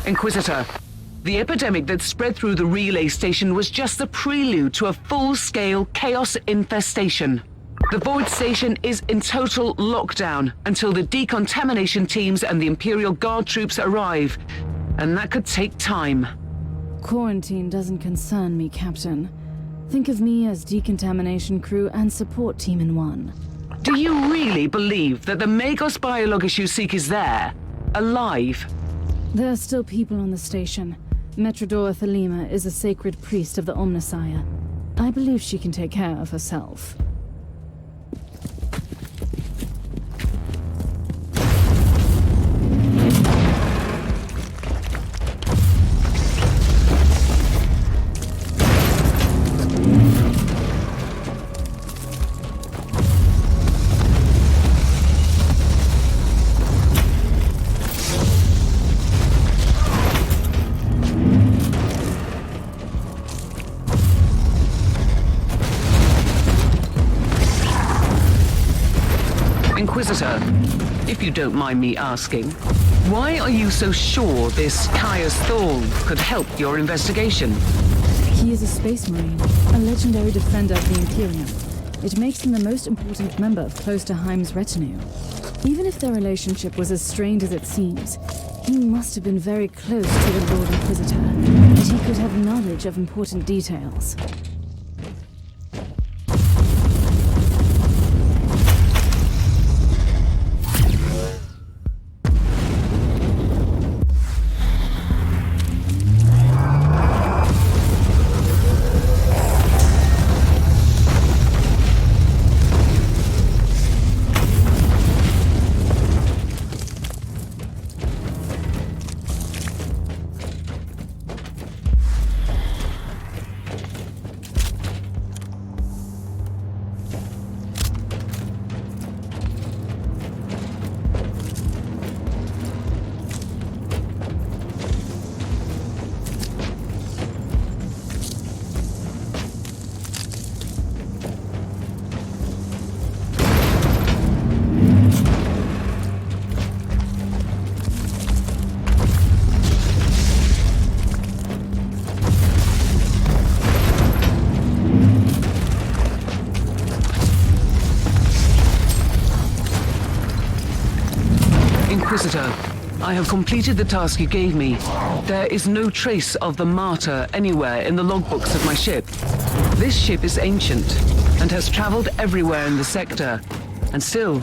Inquisitor, the epidemic that spread through the relay station was just the prelude to a full-scale chaos infestation. The Void Station is in total lockdown until the decontamination teams and the Imperial Guard troops arrive, and that could take time. Quarantine doesn't concern me, Captain. Think of me as decontamination crew and support team in one. Do you really believe that the Magos biologist you seek is there, alive? There are still people on the station. Metrodora Thelema is a sacred priest of the Omnissiah. I believe she can take care of herself. Inquisitor, if you don't mind me asking, why are you so sure this Caius Thorn could help your investigation? He is a space marine, a legendary defender of the Imperium. It makes him the most important member of Close to Heim's retinue. Even if their relationship was as strained as it seems, he must have been very close to the Lord Inquisitor, and he could have knowledge of important details. Inquisitor, I have completed the task you gave me. There is no trace of the Martyr anywhere in the logbooks of my ship. This ship is ancient and has traveled everywhere in the sector, and still,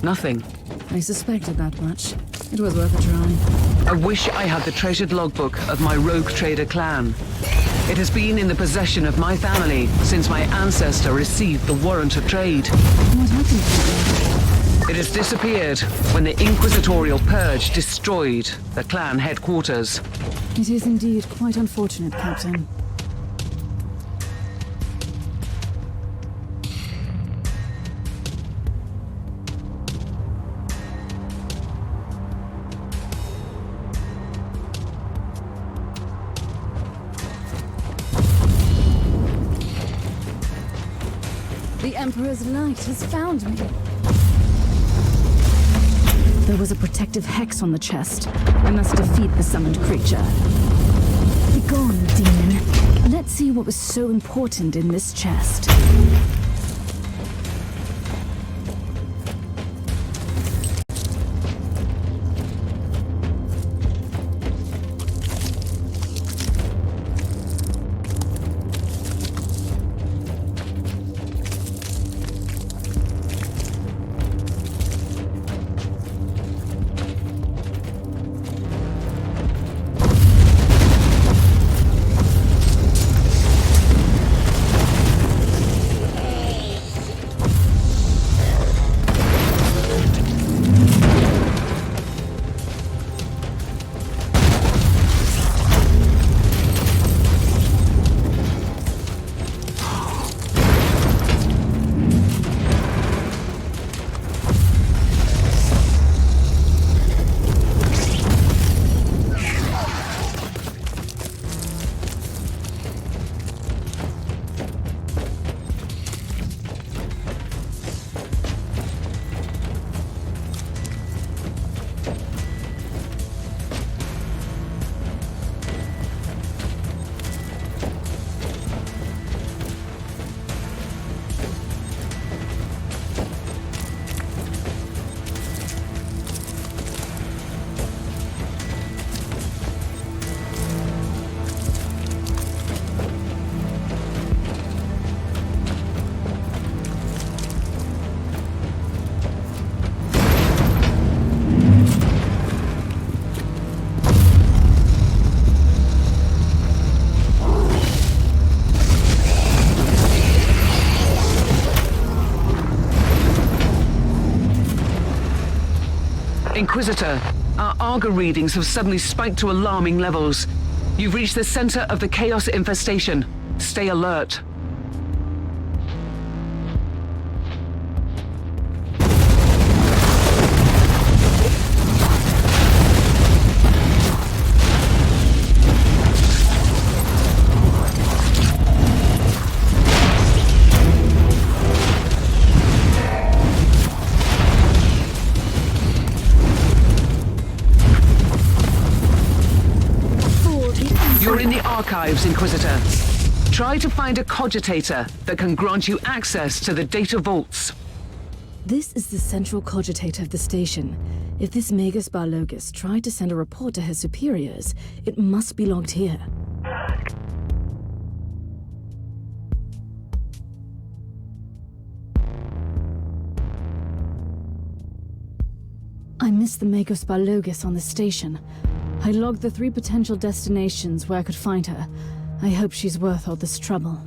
nothing. I suspected that much. It was worth a try. I wish I had the treasured logbook of my rogue trader clan. It has been in the possession of my family since my ancestor received the warrant of trade. What happened to you? It has disappeared when the Inquisitorial Purge destroyed the clan headquarters. It is indeed quite unfortunate, Captain. The Emperor's light has found me. There was a protective hex on the chest. I must defeat the summoned creature. Begone, demon. Let's see what was so important in this chest. Inquisitor, our Arga readings have suddenly spiked to alarming levels. You've reached the center of the chaos infestation. Stay alert. You're in the archives, Inquisitor. Try to find a cogitator that can grant you access to the data vaults. This is the central cogitator of the station. If this Magus Barlogus tried to send a report to her superiors, it must be logged here. I missed the Magus Barlogus on the station. I logged the 3 potential destinations where I could find her. I hope she's worth all this trouble.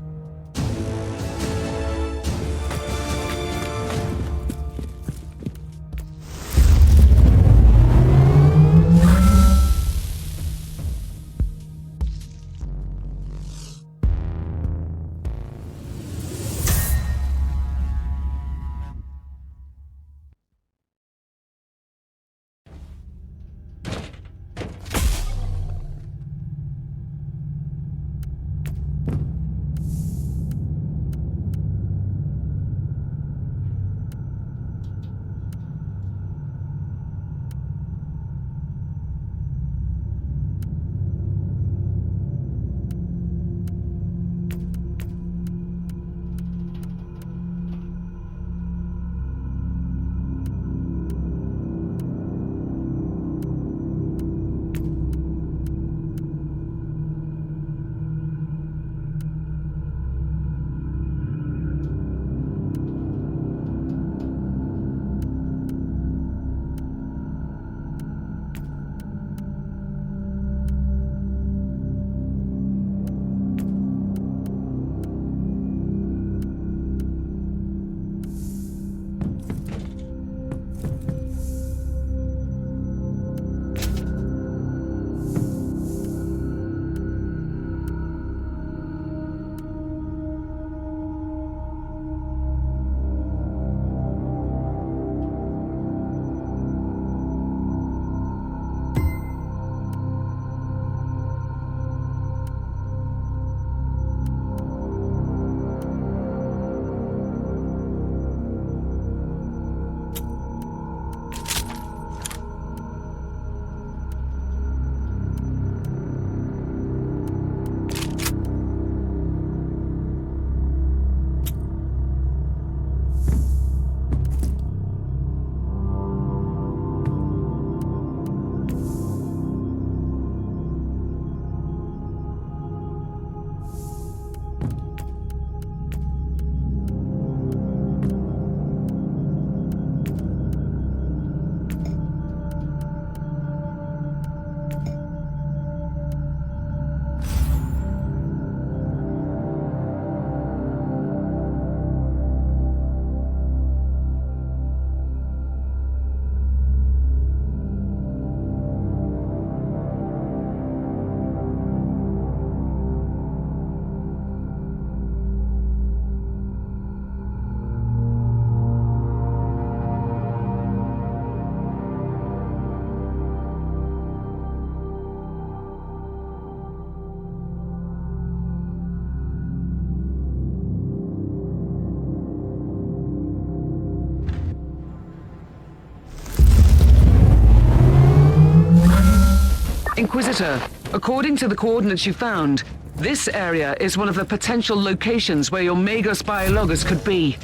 Inquisitor, according to the coordinates you found, this area is one of the potential locations where your Magos Biologus could be.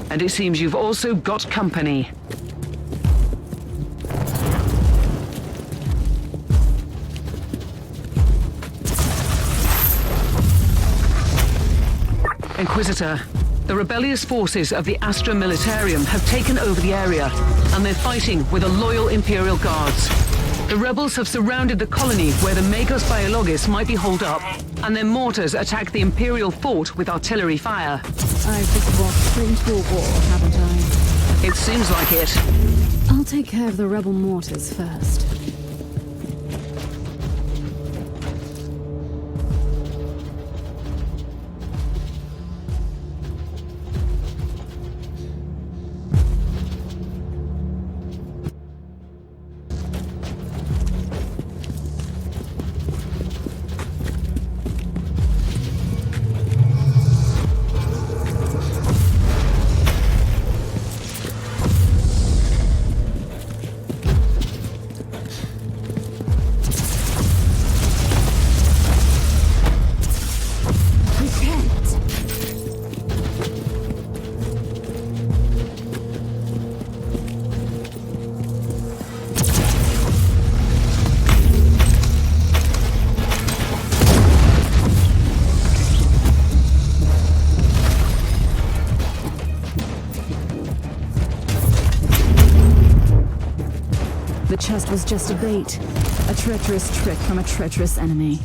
And it seems you've also got company. Inquisitor, the rebellious forces of the Astra Militarium have taken over the area, and they're fighting with the loyal Imperial Guards. The rebels have surrounded the colony where the Magos Biologus might be holed up, and their mortars attack the Imperial fort with artillery fire. I've just walked straight into a wall, haven't I? It seems like it. I'll take care of the rebel mortars first. The chest was just a bait, a treacherous trick from a treacherous enemy.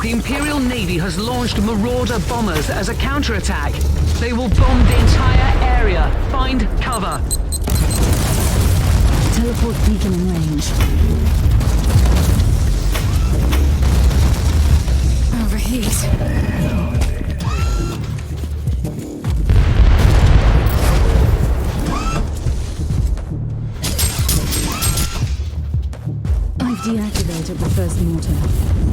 The Imperial Navy has launched Marauder bombers as a counterattack. They will bomb the entire area. Find cover. Teleport beacon in range. Overheat. I've deactivated the first mortar.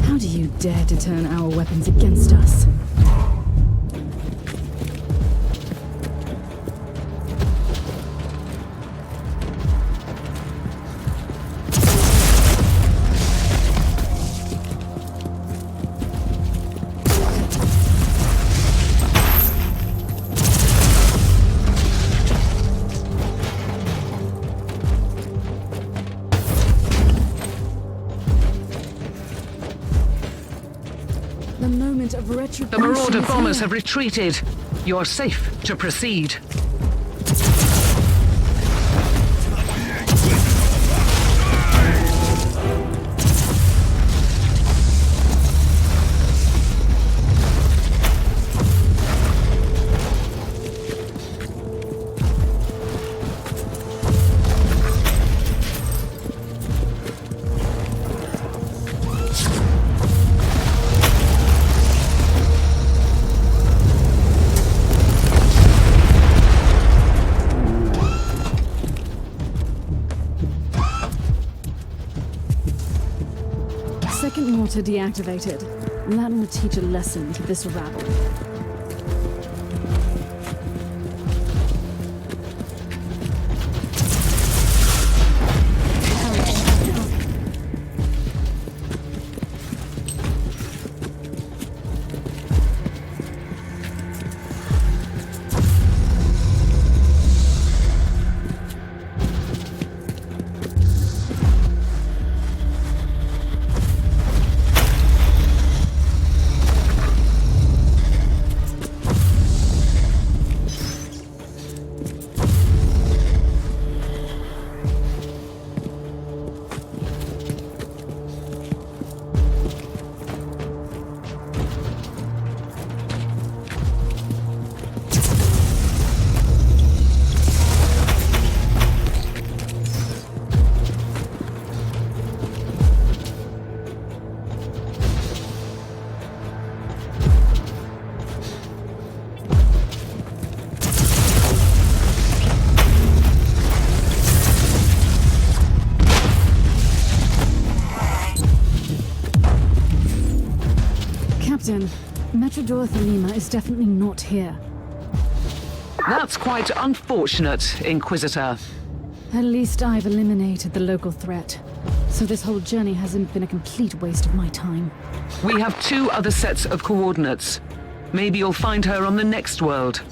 How do you dare to turn our weapons against us? The moment of retribution. The Marauder bombers have retreated. You're safe to proceed. Second mortar deactivated. That will teach a lesson to this rabble. Captain, Metrodor Thelema is definitely not here. That's quite unfortunate, Inquisitor. At least I've eliminated the local threat. So this whole journey hasn't been a complete waste of my time. We have 2 other sets of coordinates. Maybe you'll find her on the next world.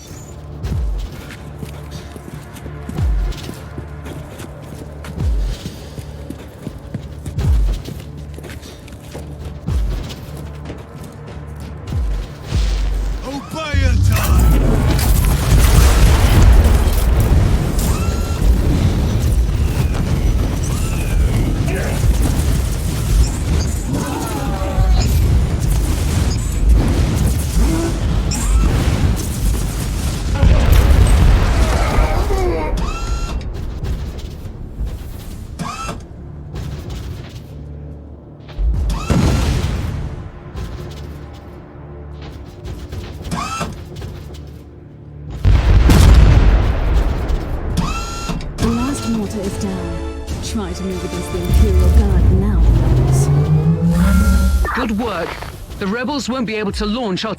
try to move against the Imperial Guard now, rebels. Good work. The rebels won't be able to launch our...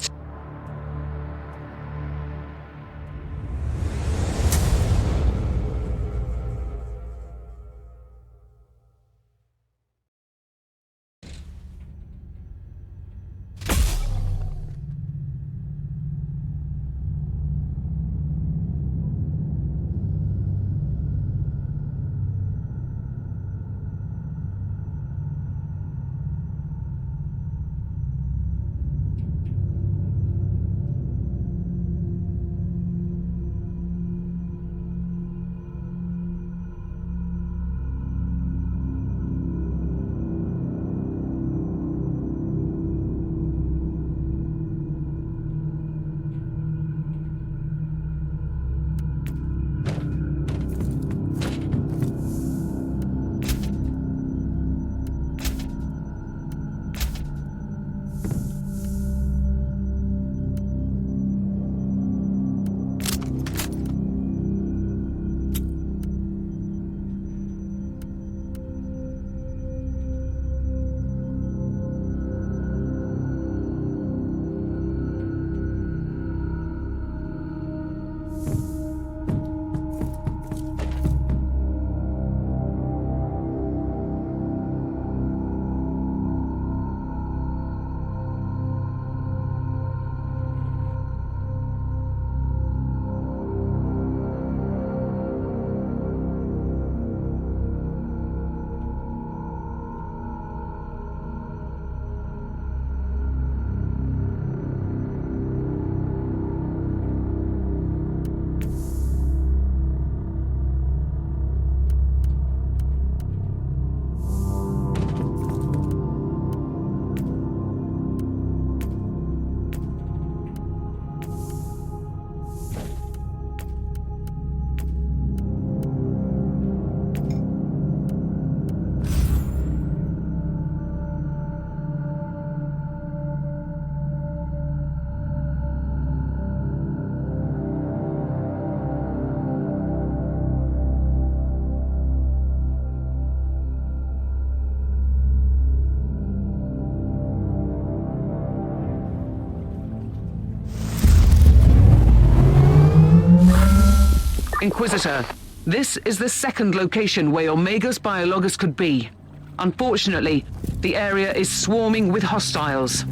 Inquisitor, this is the second location where your Magos Biologus could be. Unfortunately, the area is swarming with hostiles.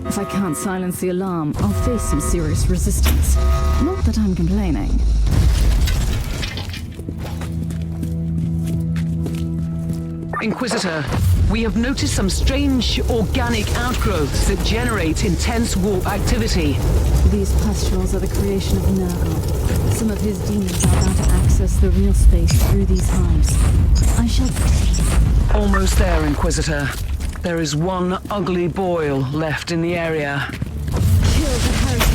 If I can't silence the alarm, I'll face some serious resistance. Not that I'm complaining. Inquisitor, we have noticed some strange organic outgrowths that generate intense warp activity. These pustules are the creation of Nurgle. Some of his demons are about to access the real space through these hives. I shall... Almost there, Inquisitor. There is one ugly boil left in the area. Kill the heretic!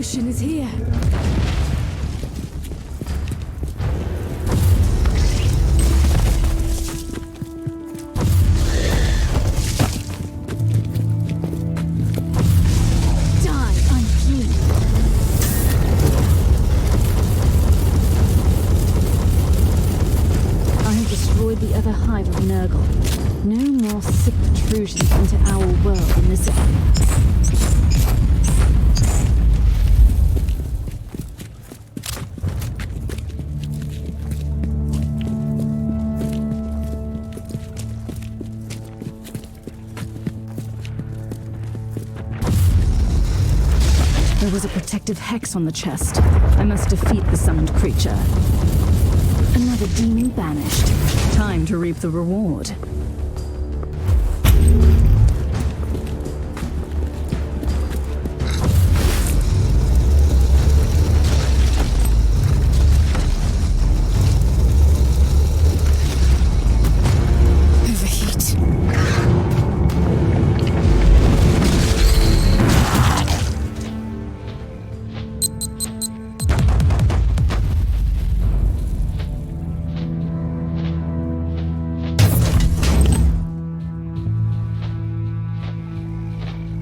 execution is here. No more sick intrusions into our world in this area. There was a protective hex on the chest. I must defeat the summoned creature. Another demon banished. Time to reap the reward.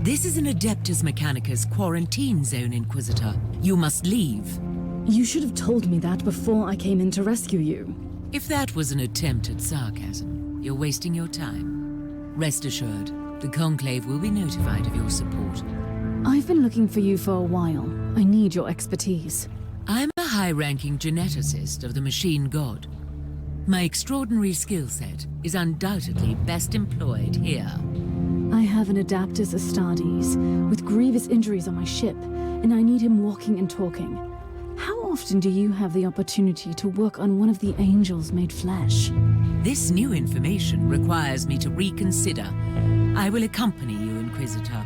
This is an Adeptus Mechanicus quarantine zone, Inquisitor. You must leave. You should have told me that before I came in to rescue you. If that was an attempt at sarcasm, you're wasting your time. Rest assured, the Conclave will be notified of your support. I've been looking for you for a while. I need your expertise. I'm a high-ranking geneticist of the Machine God. My extraordinary skill set is undoubtedly best employed here. I have an Adeptus Astartes with grievous injuries on my ship, and I need him walking and talking. How often do you have the opportunity to work on one of the angels made flesh? This new information requires me to reconsider. I will accompany you, Inquisitor.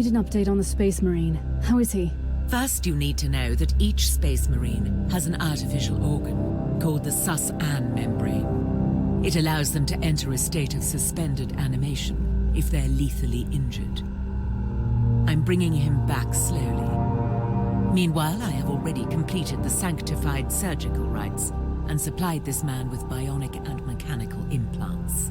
An update on the Space Marine. How is he? First, you need to know that each Space Marine has an artificial organ called the sus-an membrane. It allows them to enter a state of suspended animation if they're lethally injured. I'm bringing him back slowly. Meanwhile, I have already completed the sanctified surgical rites and supplied this man with bionic and mechanical implants.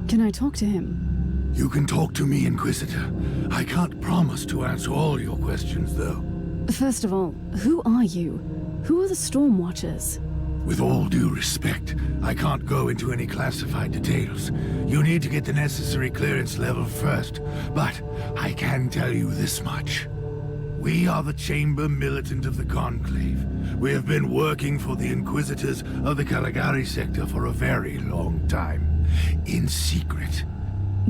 Can I talk to him? You can talk to me, Inquisitor. I can't promise to answer all your questions, though. First of all, who are you? Who are the Stormwatchers? With all due respect, I can't go into any classified details. You need to get the necessary clearance level first, but I can tell you this much. We are the Chamber Militant of the Conclave. We have been working for the Inquisitors of the Caligari sector for a very long time, in secret.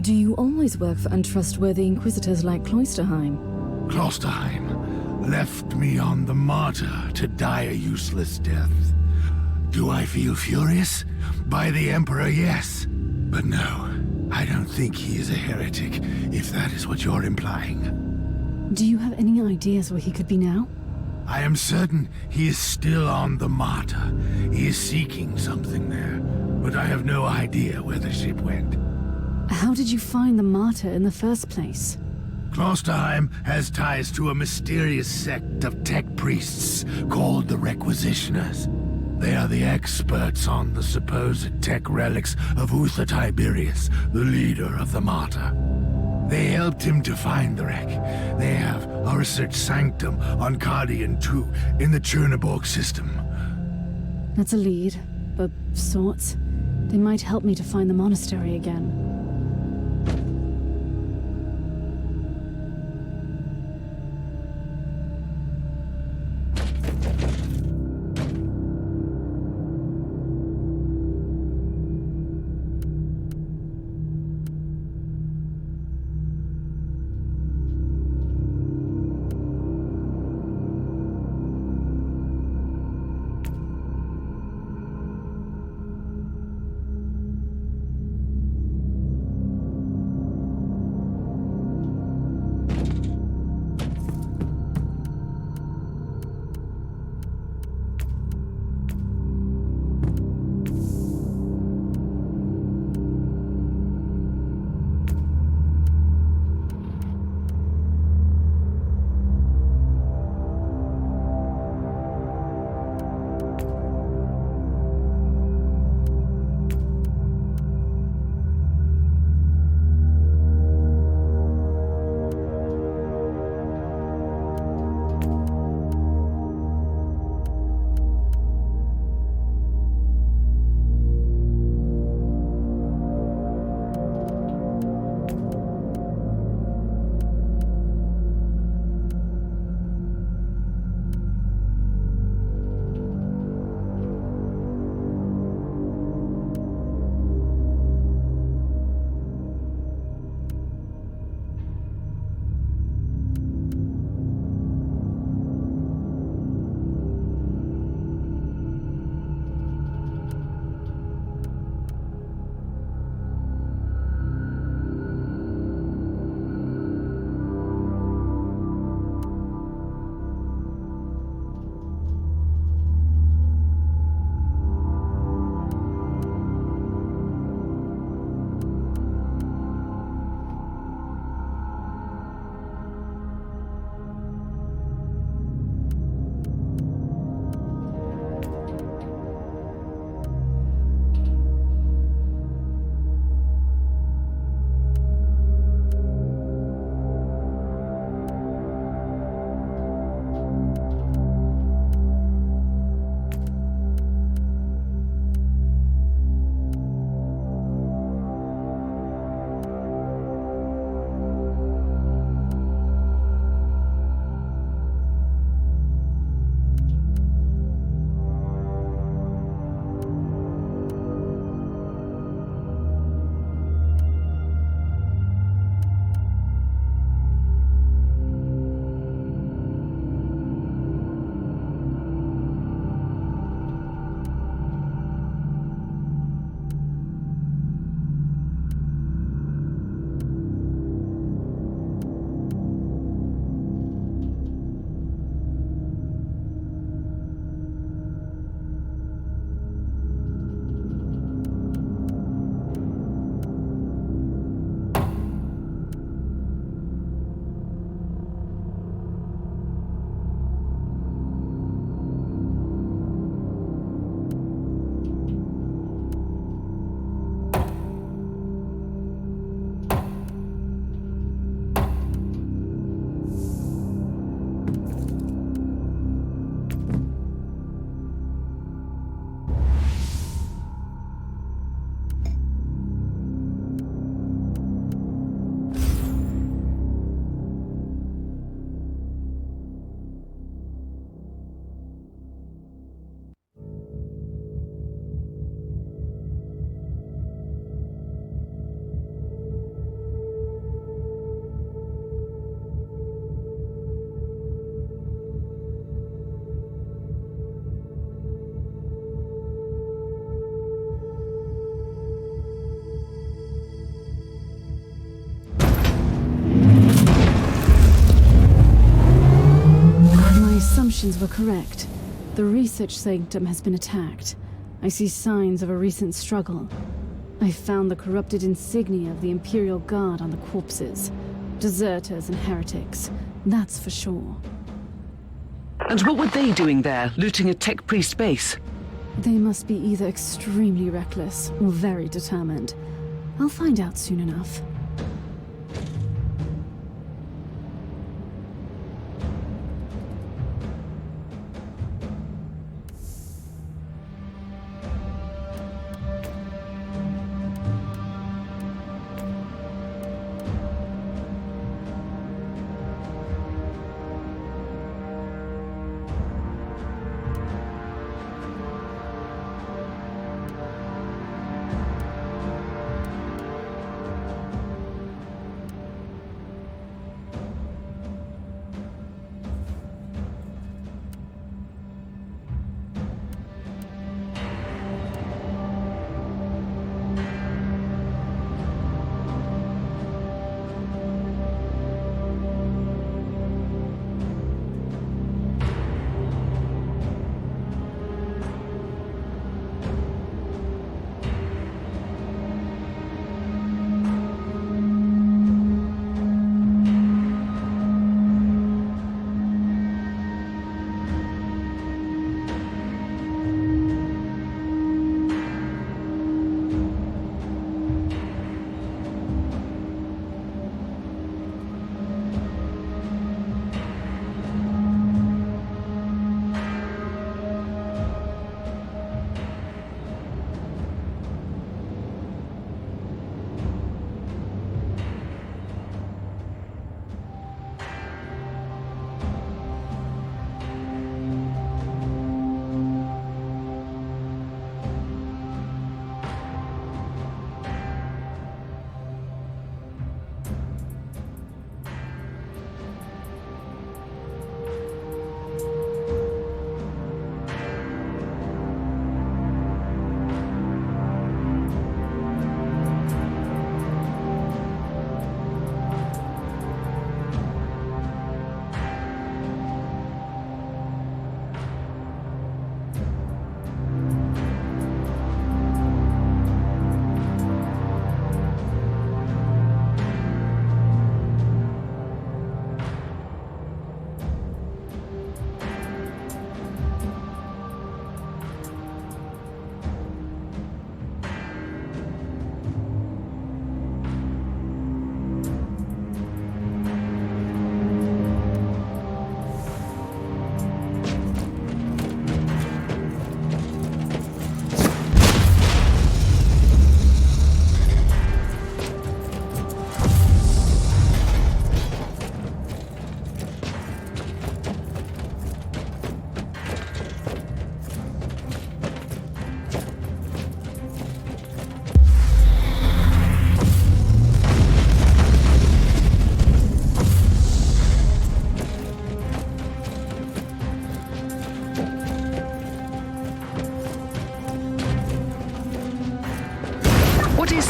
Do you always work for untrustworthy Inquisitors like Cloisterheim? Klosterheim left me on the Martyr to die a useless death. Do I feel furious? By the Emperor, yes. But no, I don't think he is a heretic, if that is what you're implying. Do you have any ideas where he could be now? I am certain he is still on the Martyr. He is seeking something there, but I have no idea where the ship went. How did you find the Martyr in the first place? Klosterheim has ties to a mysterious sect of tech priests called the Requisitioners. They are the experts on the supposed tech relics of Uther Tiberius, the leader of the Martyr. They helped him to find the wreck. They have a research sanctum on Cardian 2 in the Cherniborg system. That's a lead, of sorts. They might help me to find the monastery again. were correct. The research sanctum has been attacked. I see signs of a recent struggle. I found the corrupted insignia of the Imperial Guard on the corpses. Deserters and heretics, that's for sure. And what were they doing there, looting a tech priest base? They must be either extremely reckless or very determined. I'll find out soon enough.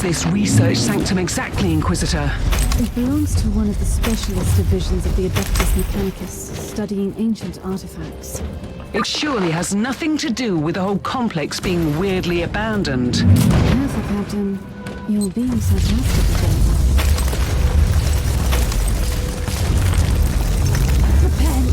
This research sanctum exactly, Inquisitor? It belongs to one of the specialist divisions of the Adeptus Mechanicus, studying ancient artifacts. It surely has nothing to do with the whole complex being weirdly abandoned. Careful, Captain. You're being sarcastic again. Repent!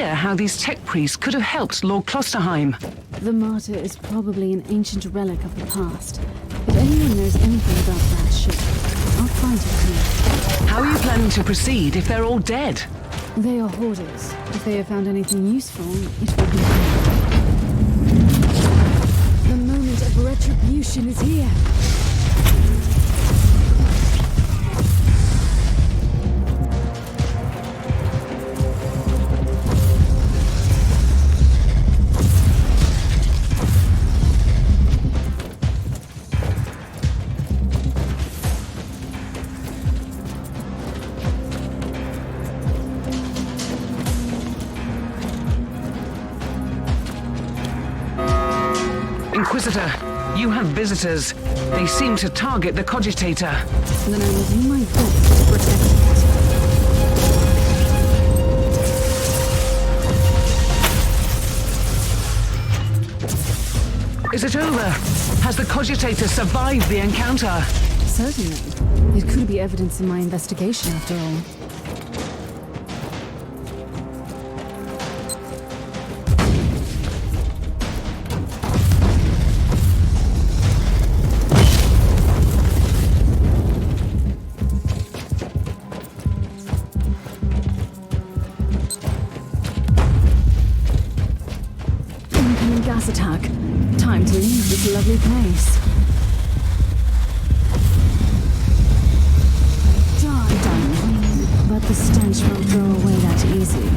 idea how these tech priests could have helped Lord Klosterheim. The Martyr is probably an ancient relic of the past. If anyone knows anything about that ship, I'll find it here. How are you planning to proceed if they're all dead? They are hoarders. If they have found anything useful, it will be here. The moment of retribution is here. Inquisitor, you have visitors. They seem to target the Cogitator. Then I will do my best to protect it. Is it over? Has the Cogitator survived the encounter? Certainly. It could be evidence in my investigation, after all. Gas attack. Time to leave this lovely place. Done. But the stench won't go away that easy.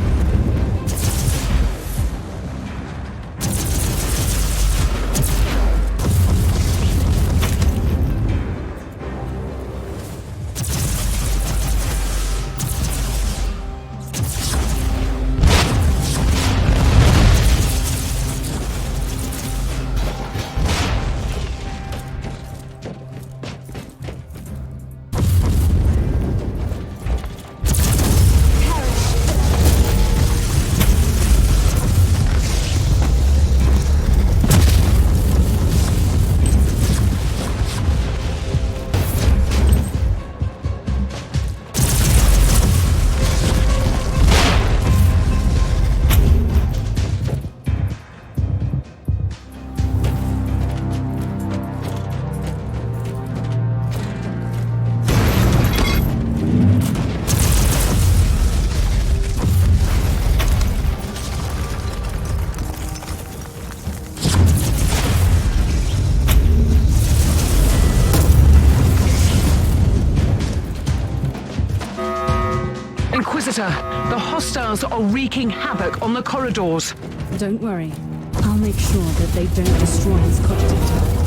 Inquisitor, the hostiles are wreaking havoc on the corridors. Don't worry. I'll make sure that they don't destroy his cogitator.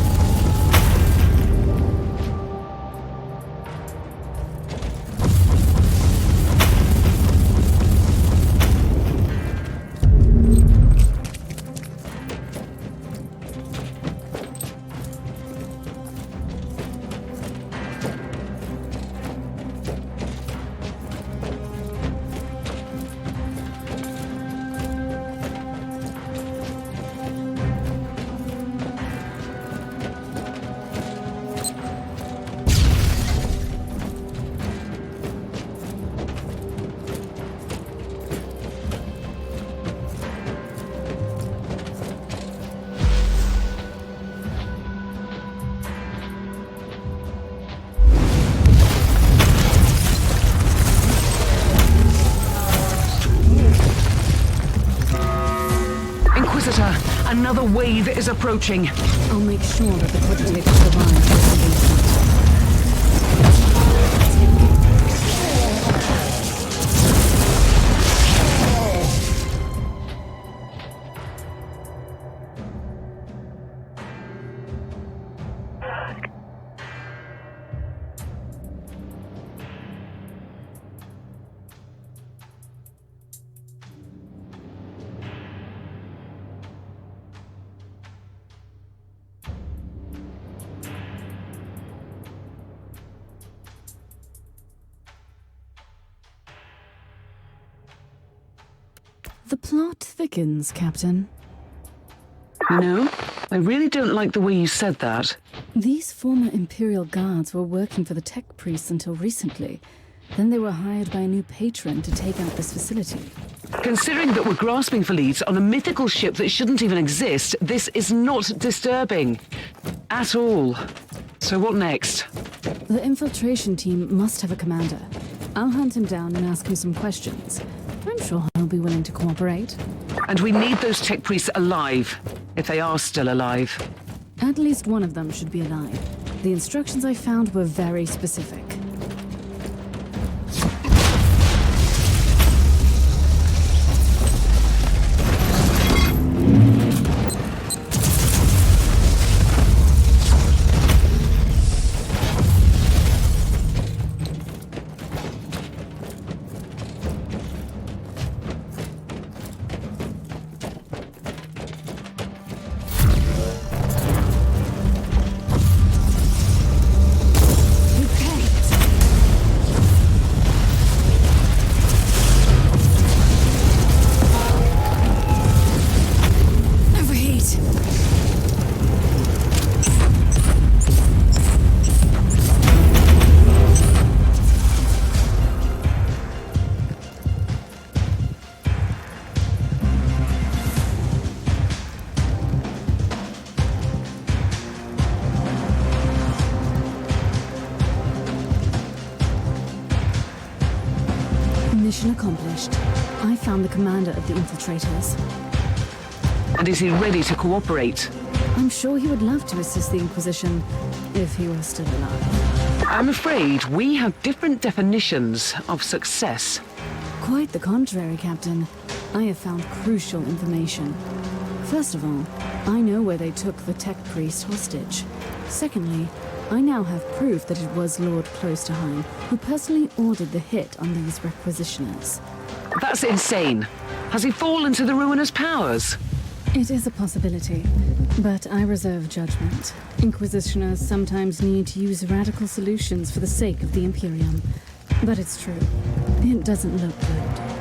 Inquisitor, another wave is approaching. I'll make sure that the cogitator survives this engagement. The plot thickens, Captain. You know, I really don't like the way you said that. These former Imperial guards were working for the tech priests until recently. Then they were hired by a new patron to take out this facility. Considering that we're grasping for leads on a mythical ship that shouldn't even exist, this is not disturbing. At all. So what next? The infiltration team must have a commander. I'll hunt him down and ask him some questions. I'm sure he'll be willing to cooperate. And we need those tech priests alive, if they are still alive. At least one of them should be alive. The instructions I found were very specific. Mission accomplished. I found the commander of the infiltrators. And is he ready to cooperate? I'm sure he would love to assist the Inquisition, if he were still alive. I'm afraid we have different definitions of success. Quite the contrary, Captain. I have found crucial information. First of all, I know where they took the tech priest hostage. Secondly, I now have proof that it was Lord Klosterheim who personally ordered the hit on these requisitioners. That's insane. Has he fallen to the ruinous powers? It is a possibility, but I reserve judgment. Inquisitioners sometimes need to use radical solutions for the sake of the Imperium. But it's true. It doesn't look good.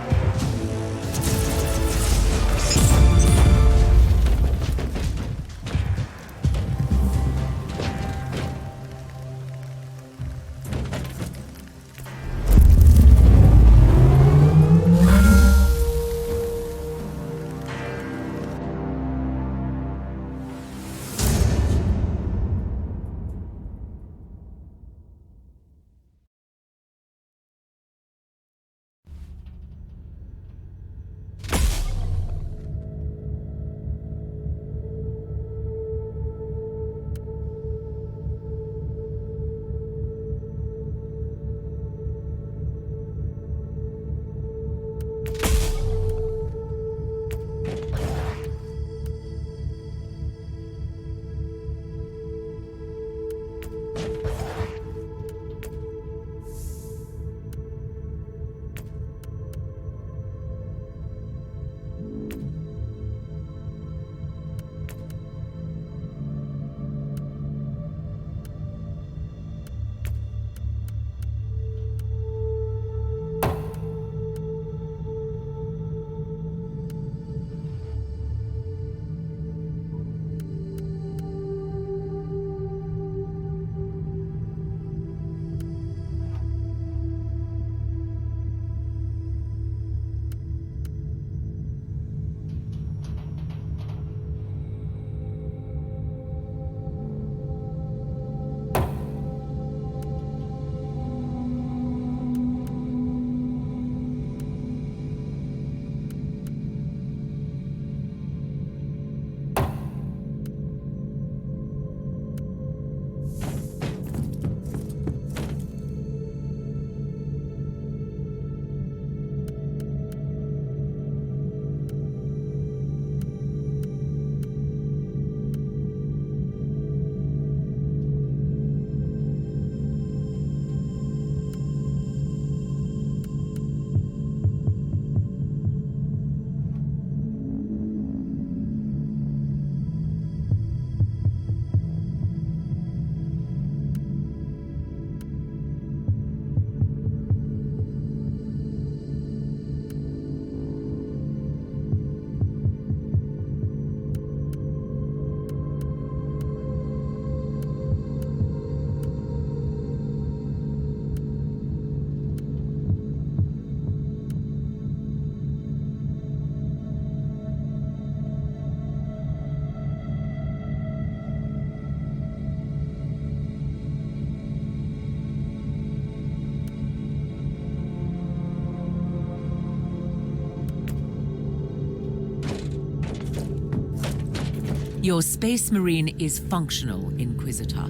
Your Space Marine is functional, Inquisitor,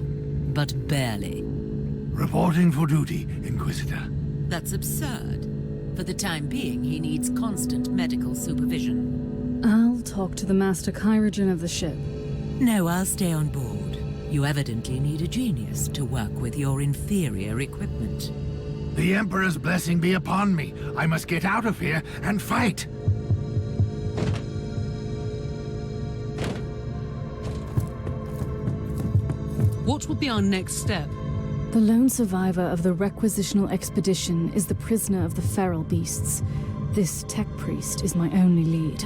but barely. Reporting for duty, Inquisitor. That's absurd. For the time being, he needs constant medical supervision. I'll talk to the Master Chirurgeon of the ship. No, I'll stay on board. You evidently need a genius to work with your inferior equipment. The Emperor's blessing be upon me. I must get out of here and fight. What will be our next step? The lone survivor of the requisitional expedition is the prisoner of the feral beasts. This tech priest is my only lead.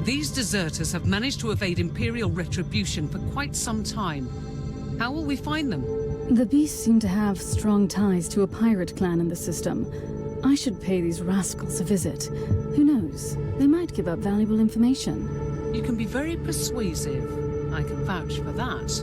These deserters have managed to evade Imperial retribution for quite some time. How will we find them? The beasts seem to have strong ties to a pirate clan in the system. I should pay these rascals a visit. Who knows? They might give up valuable information. You can be very persuasive. I can vouch for that.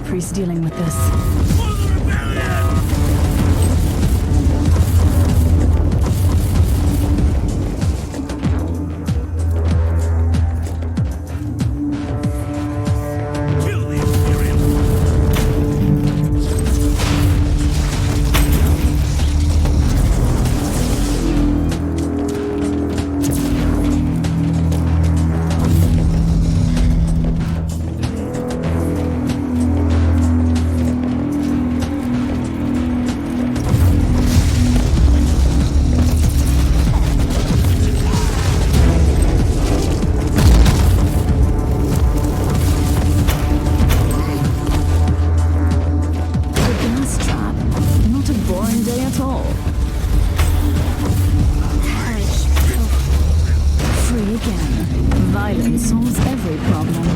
Priest dealing with this. Violence solves every problem.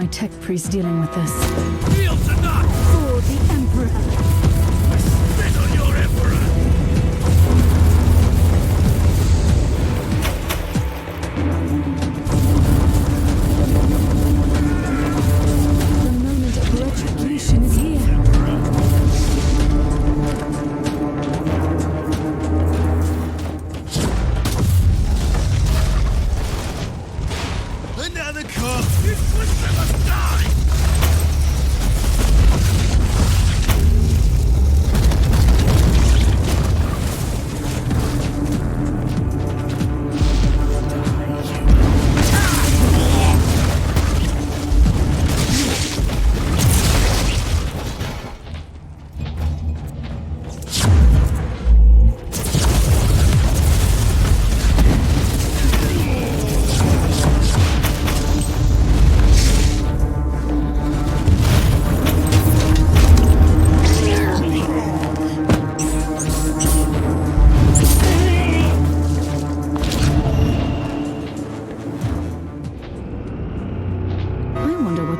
Tech priest dealing with this. Fields are not! For the Emperor! Spit on your emperor! The moment of retribution is here. Another corpse! Inquisitor must die!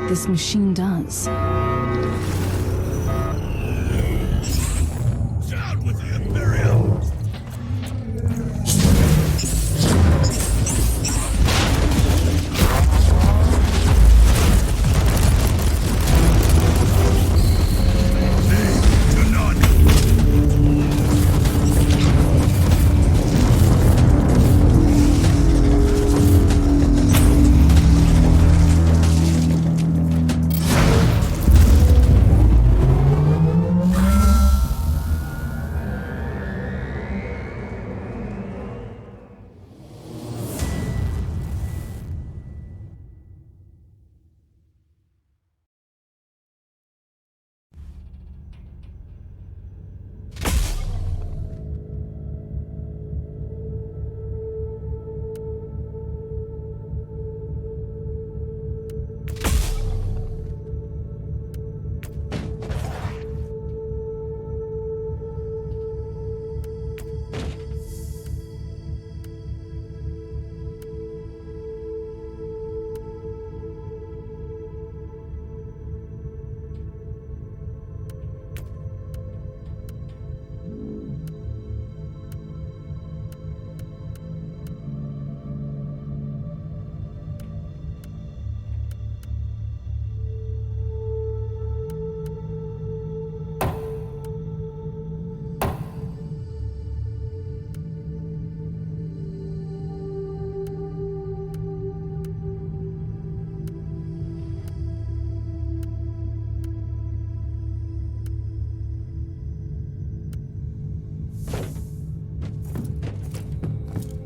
This machine does. Down with the Imperium! Name to none!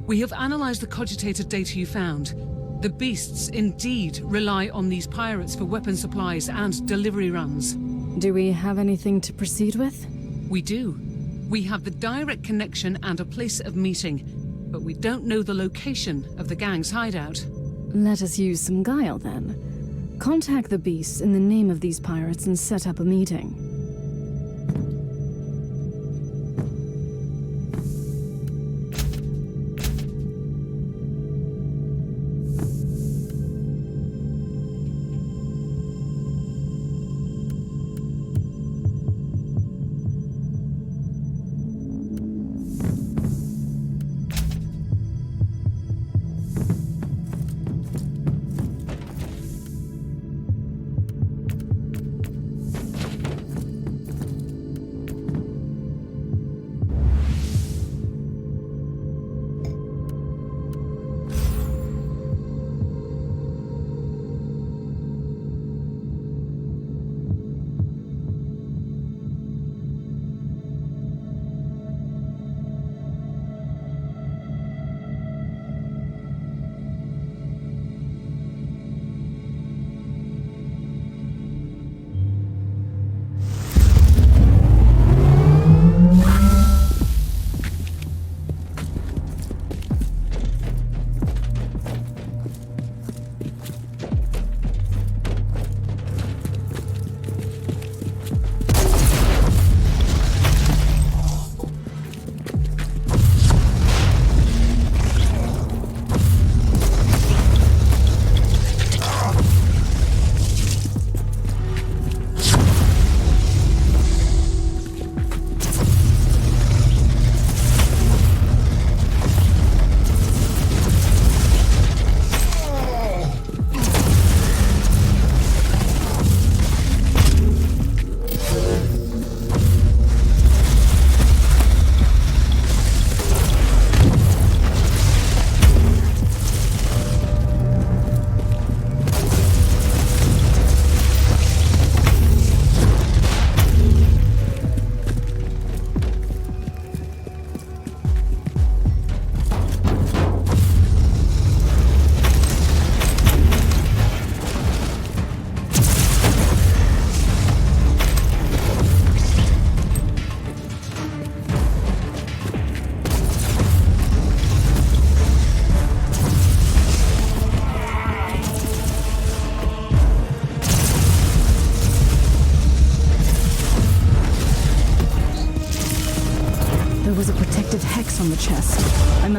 We have analyzed the cogitated data you found. The beasts indeed rely on these pirates for weapon supplies and delivery runs. Do we have anything to proceed with? We do. We have the direct connection and a place of meeting, but we don't know the location of the gang's hideout. Let us use some guile then. Contact the beasts in the name of these pirates and set up a meeting.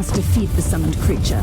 must defeat the summoned creature.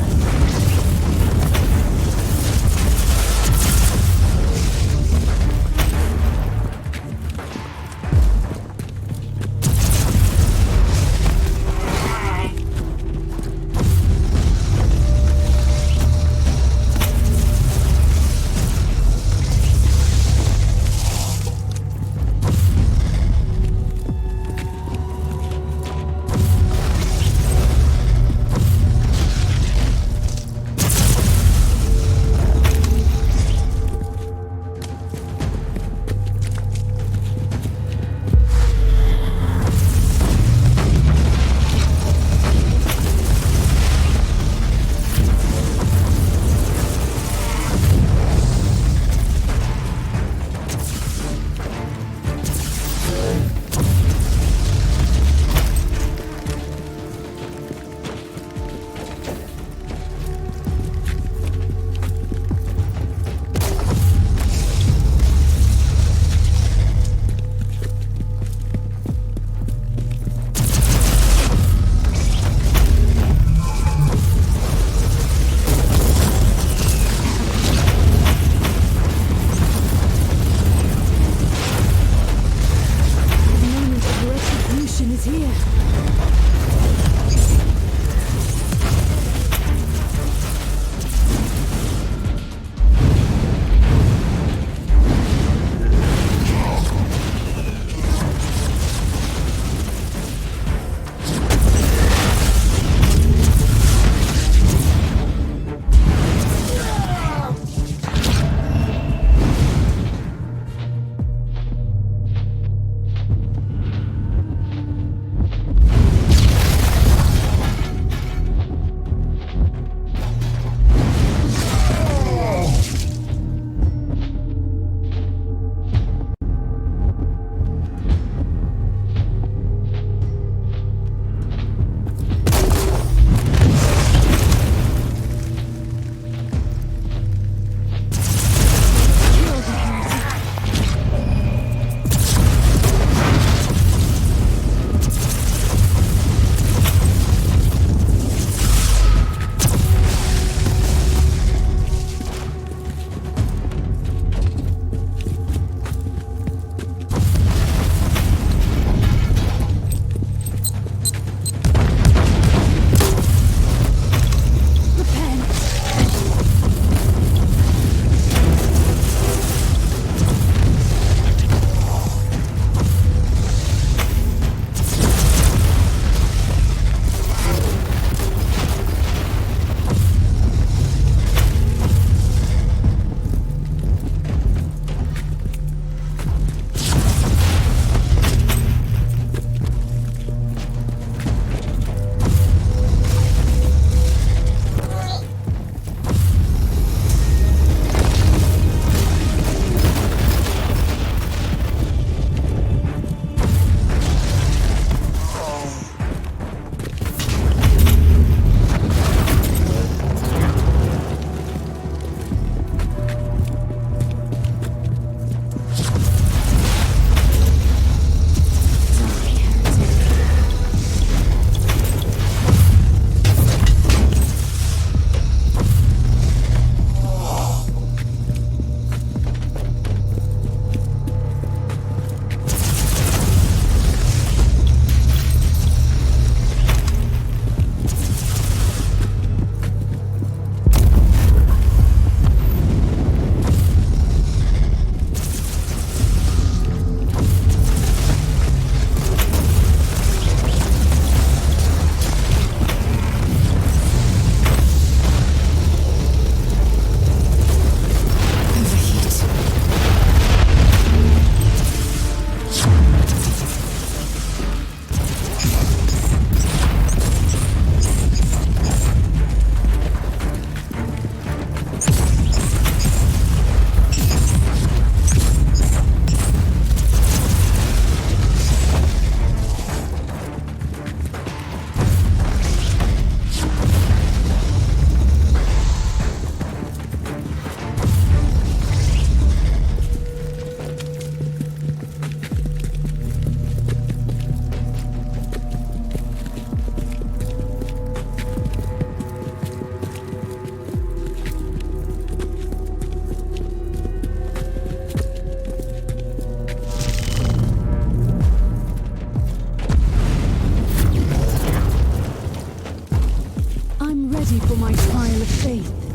ready for my trial of faith.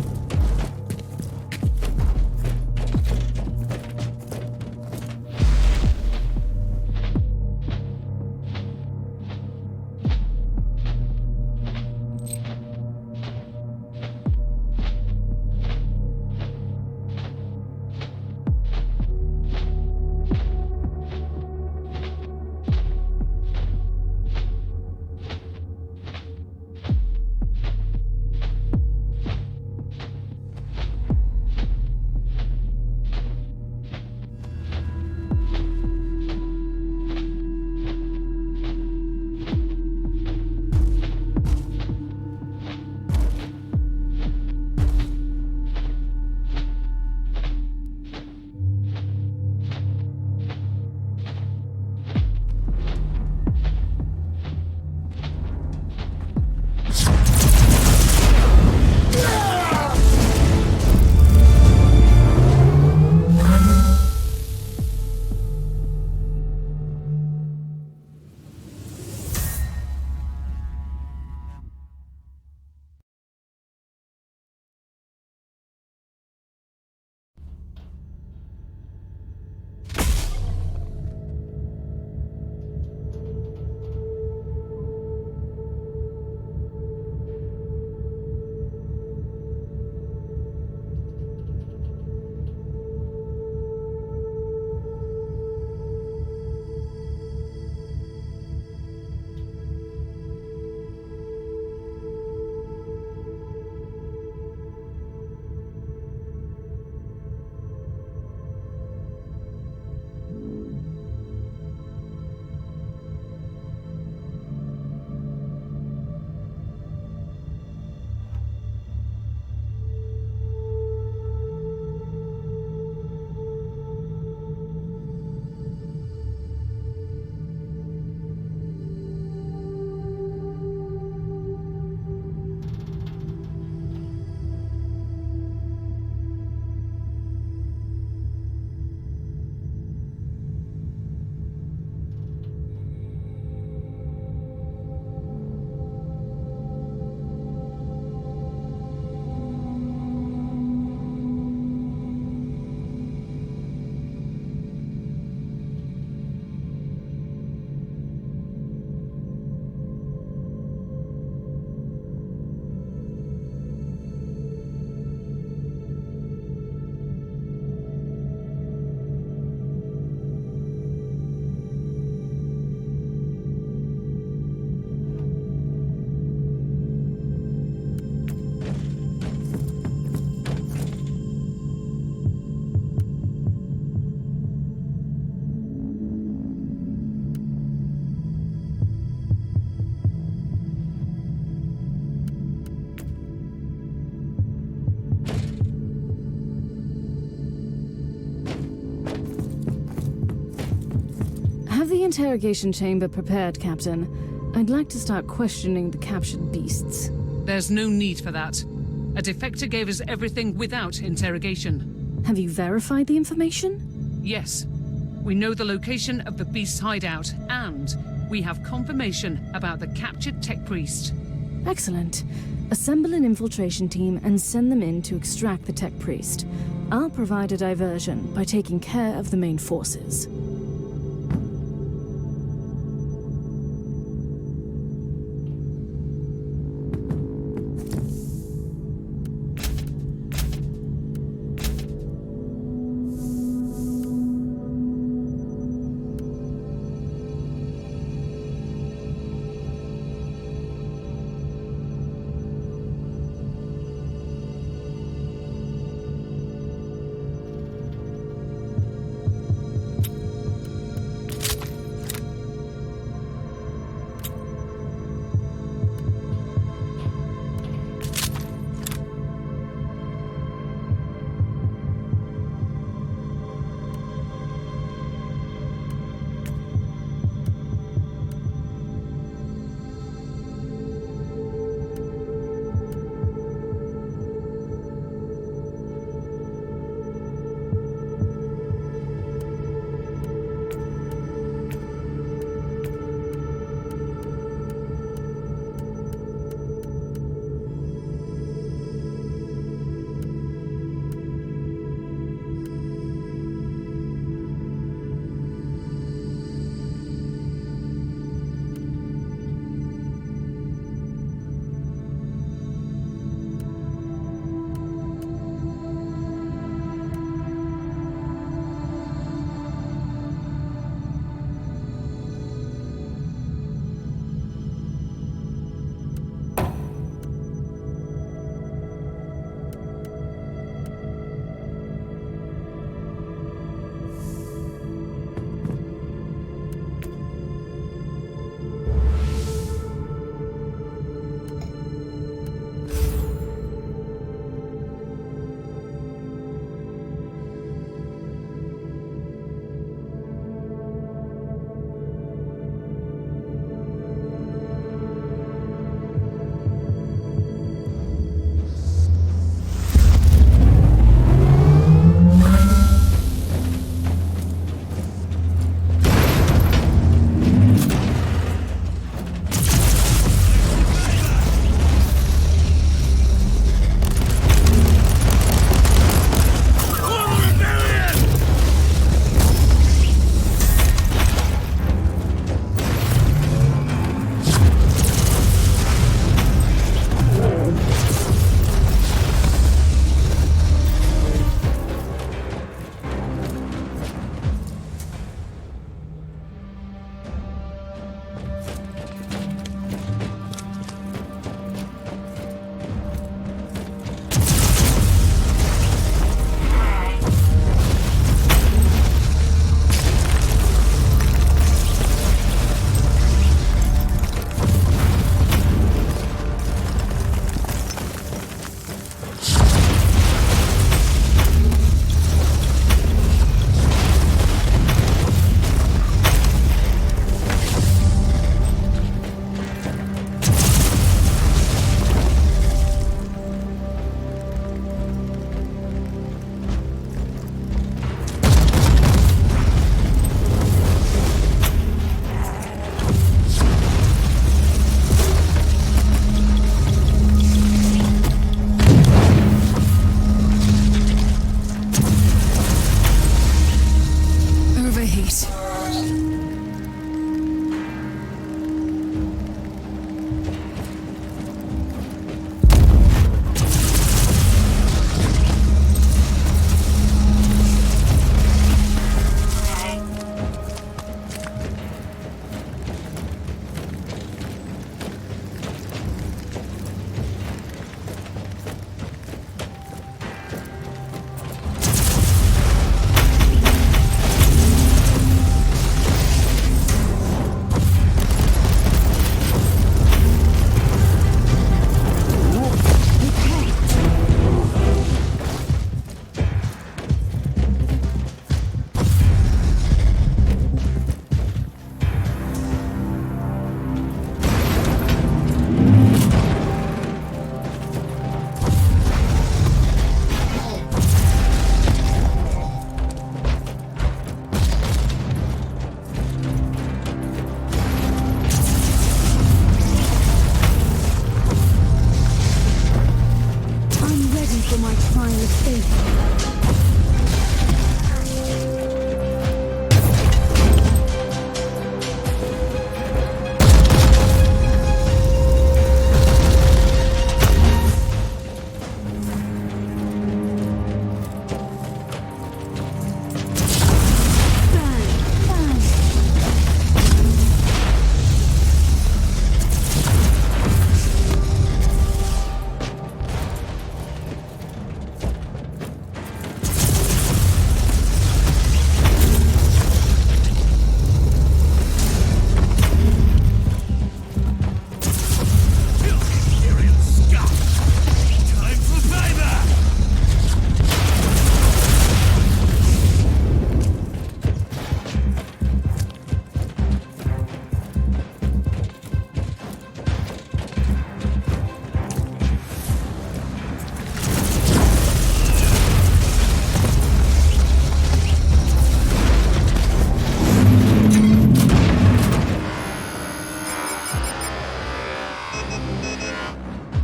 Have the interrogation chamber prepared, Captain. I'd like to start questioning the captured beasts. There's no need for that. A defector gave us everything without interrogation. Have you verified the information? Yes. We know the location of the beast's hideout, and we have confirmation about the captured tech priest. Excellent. Assemble an infiltration team and send them in to extract the tech priest. I'll provide a diversion by taking care of the main forces. for my trial of faith.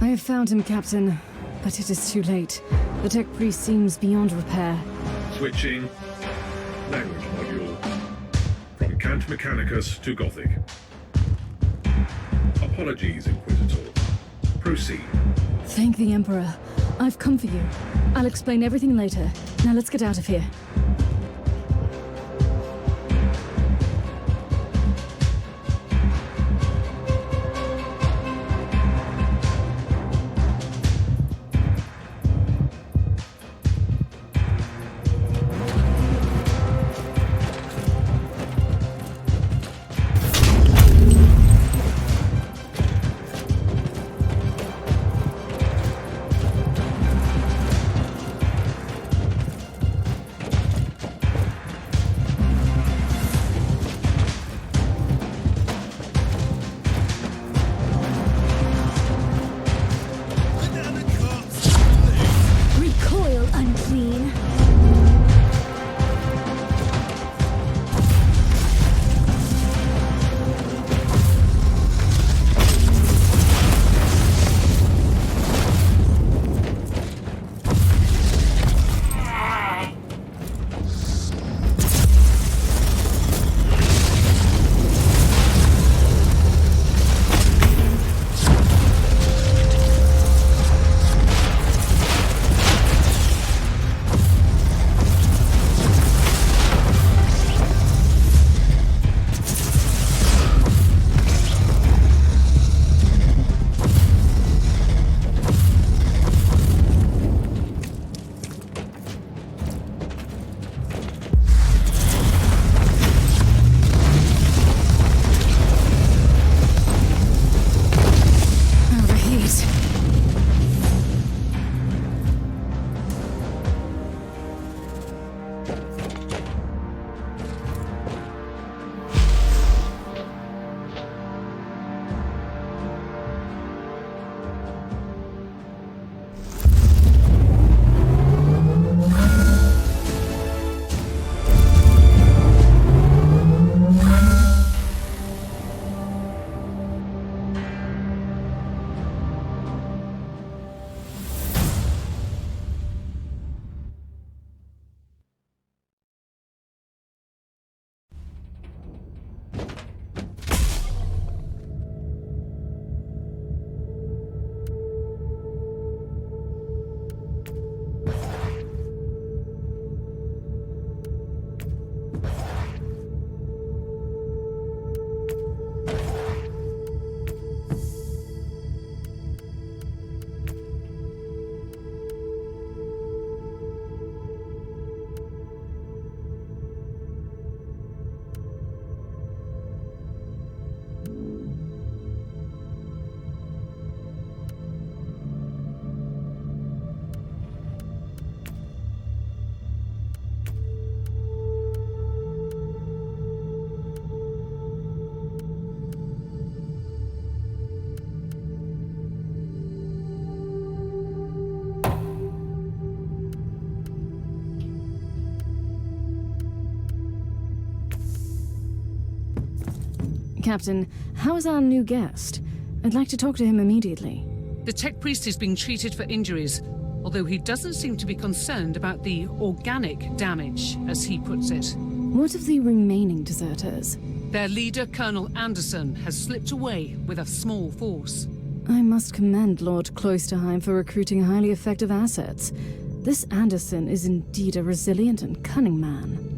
I have found him, Captain, but it is too late. The tech priest seems beyond repair. Switching language module from Cant Mechanicus to Gothic. Apologies, Inquisitor. Proceed. Thank the Emperor. I've come for you. I'll explain everything later. Now let's get out of here. Captain, how is our new guest? I'd like to talk to him immediately. The tech priest is being treated for injuries. although he doesn't seem to be concerned about the organic damage, as he puts it. What of the remaining deserters? Their leader, Colonel Anderson, has slipped away with a small force. I must commend Lord Cloisterheim for recruiting highly effective assets. This Anderson is indeed a resilient and cunning man.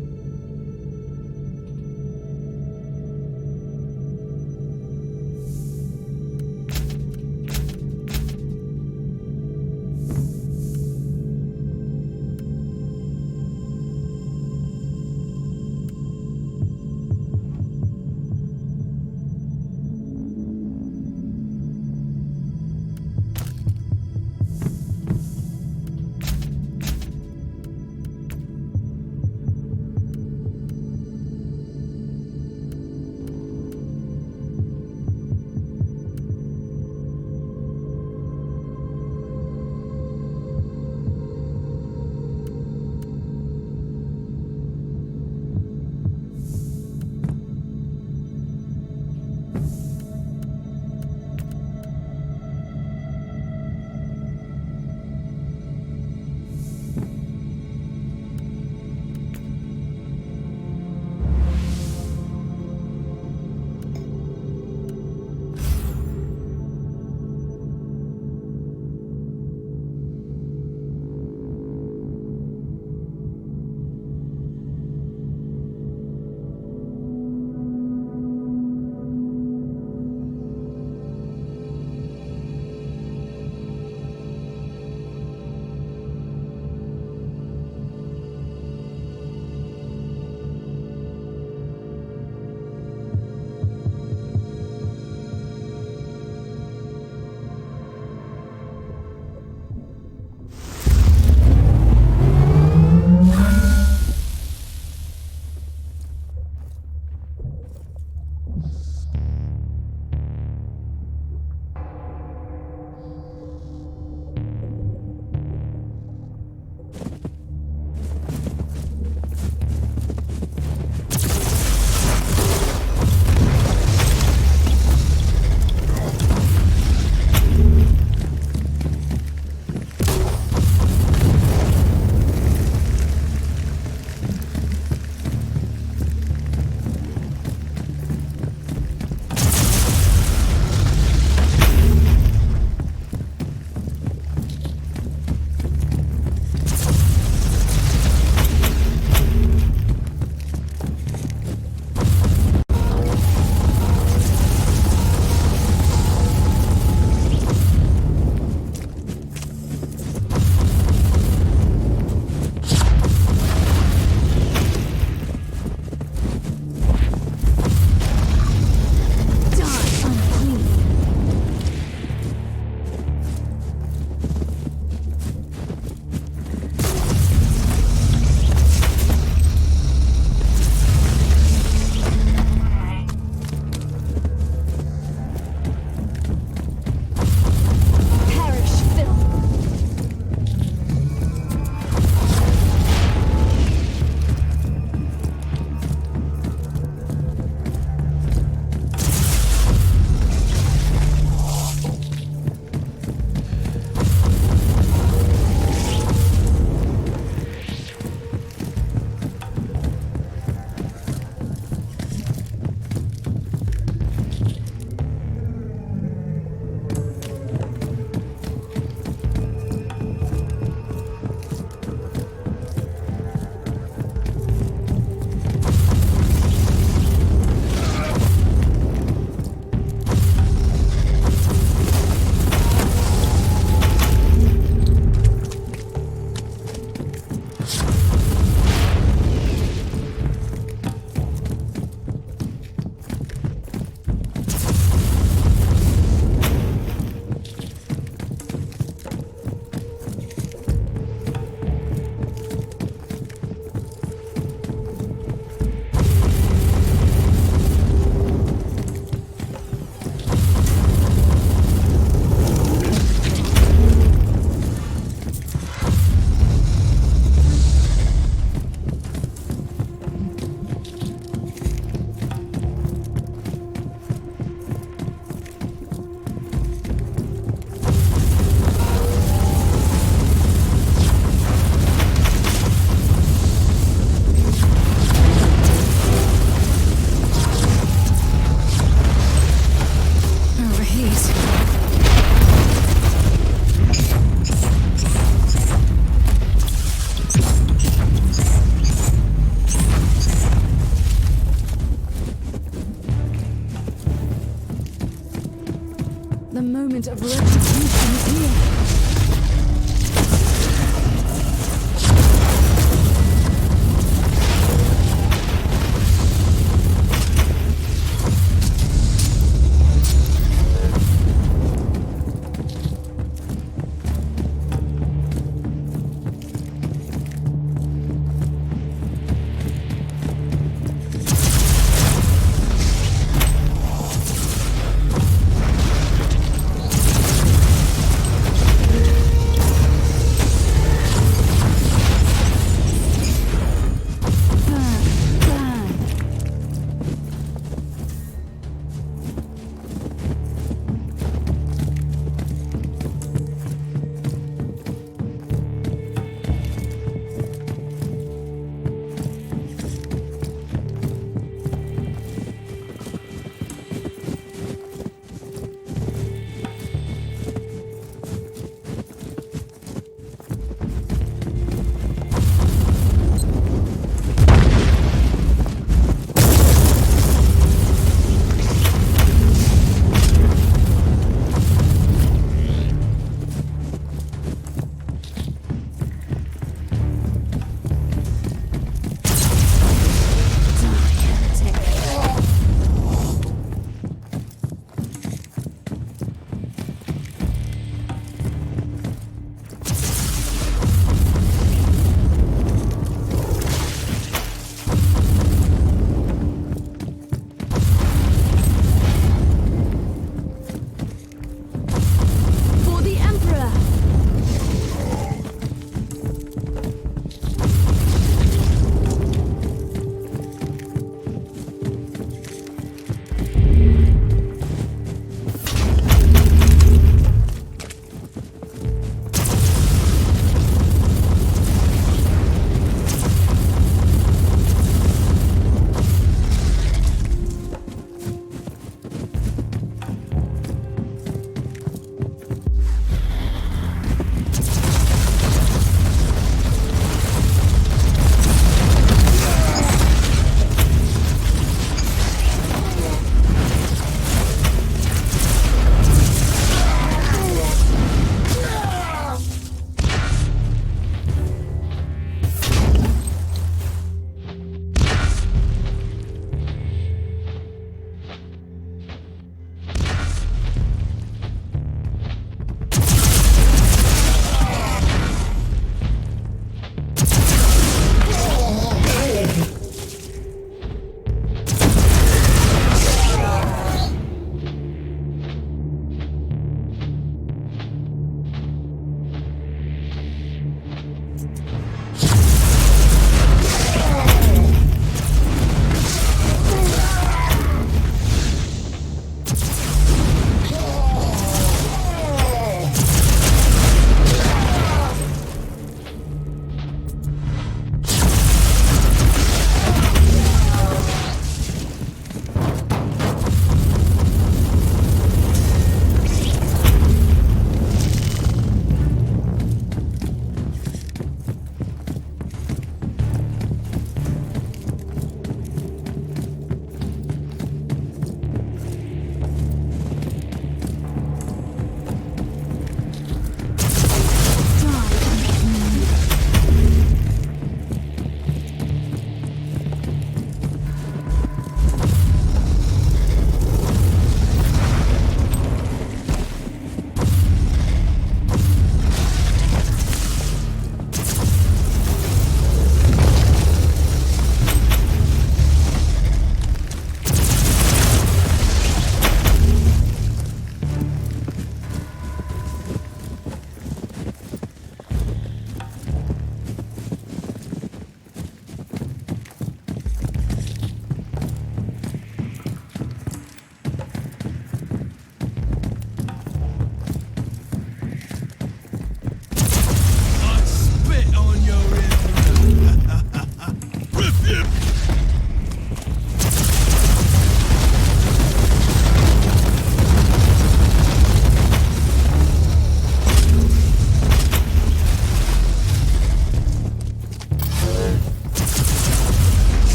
moment of retribution is here.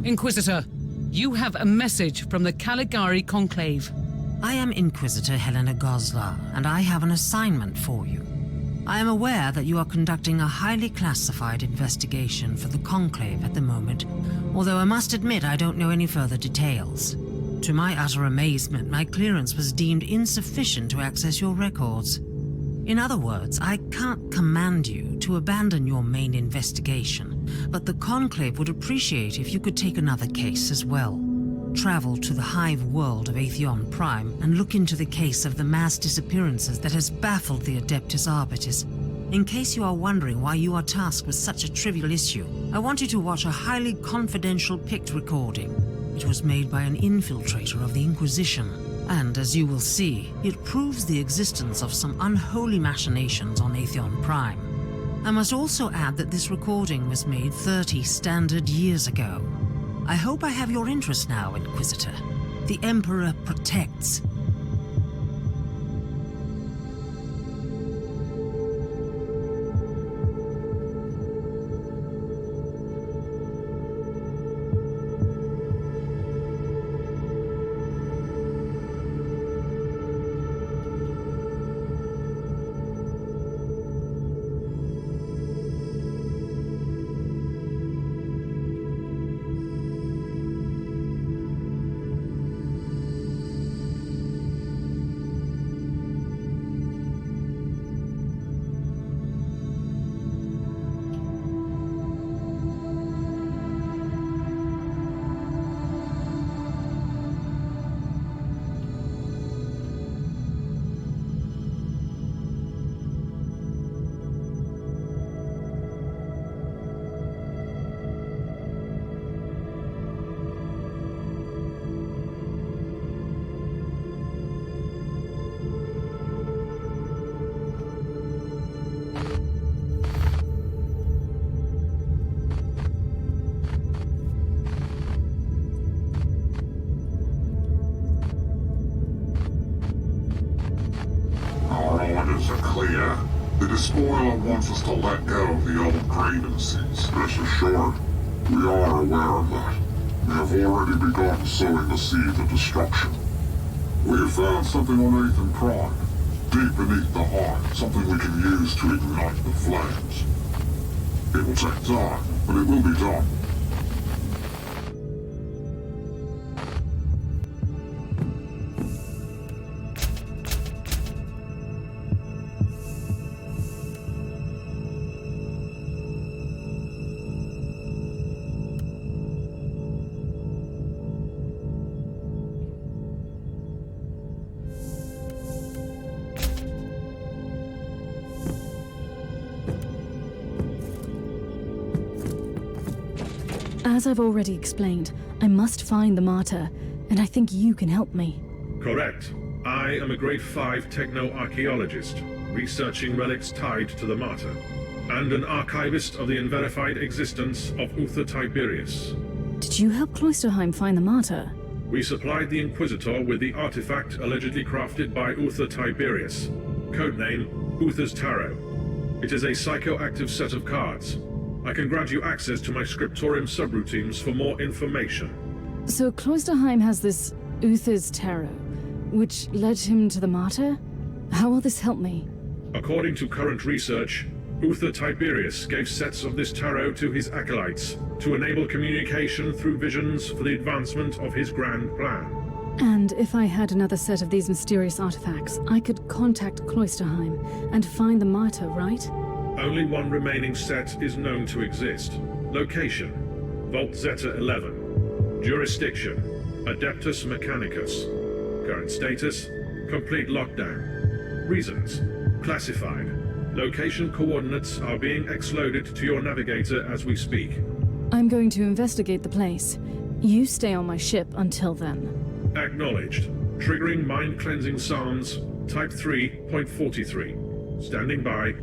Inquisitor, you have a message from the Caligari Conclave. I am Inquisitor Helena Goslar, and I have an assignment for you. I am aware that you are conducting a highly classified investigation for the Conclave at the moment, although I must admit I don't know any further details. To my utter amazement, my clearance was deemed insufficient to access your records. In other words, I can't command you to abandon your main investigation, but the Conclave would appreciate if you could take another case as well. Travel to the hive world of Atheon Prime and look into the case of the mass disappearances that has baffled the Adeptus Arbitis. In case you are wondering why you are tasked with such a trivial issue, I want you to watch a highly confidential picked recording. It was made by an infiltrator of the Inquisition, and as you will see, it proves the existence of some unholy machinations on Atheon Prime. I must also add that this recording was made 30 standard years ago. I hope I have your interest now, Inquisitor. The Emperor protects. The despoiler wants us to let go of the old grievances. Rest assured, we are aware of that. We have already begun sowing the seeds of destruction. We have found something on Atheon Prime, deep beneath the heart, something we can use to ignite the flames. It will take time, but it will be done. As I've already explained, I must find the Martyr, and I think you can help me. Correct. I am a Grade 5 techno-archaeologist, researching relics tied to the Martyr, and an archivist of the unverified existence of Uther Tiberius. Did you help Cloisterheim find the Martyr? We supplied the Inquisitor with the artifact allegedly crafted by Uther Tiberius, codename Uther's Tarot. It is a psychoactive set of cards. I can grant you access to my scriptorium subroutines for more information. So Cloisterheim has this Uther's Tarot, which led him to the Martyr? How will this help me? According to current research, Uther Tiberius gave sets of this tarot to his acolytes to enable communication through visions for the advancement of his grand plan. And if I had another set of these mysterious artifacts, I could contact Cloisterheim and find the Martyr, right? Only one remaining set is known to exist. Location: Vault Zeta 11. Jurisdiction: Adeptus Mechanicus. Current status: complete lockdown. Reasons: classified. Location coordinates are being exloaded to your navigator as we speak. I'm going to investigate the place. You stay on my ship until then. Acknowledged. Triggering mind-cleansing psalms, Type 3.43. Standing by.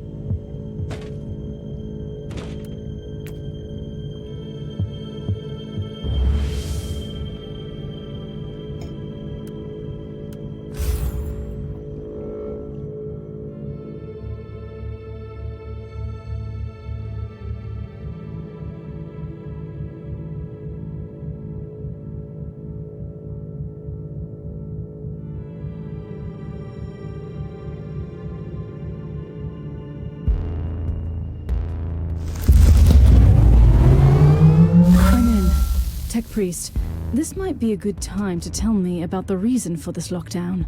Priest. This might be a good time to tell me about the reason for this lockdown.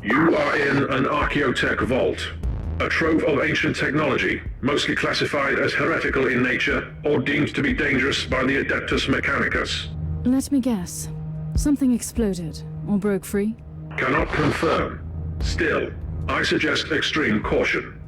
You are in an archaeotech vault. A trove of ancient technology, mostly classified as heretical in nature or deemed to be dangerous by the Adeptus Mechanicus. Let me guess. Something exploded or broke free? Cannot confirm. Still, I suggest extreme caution.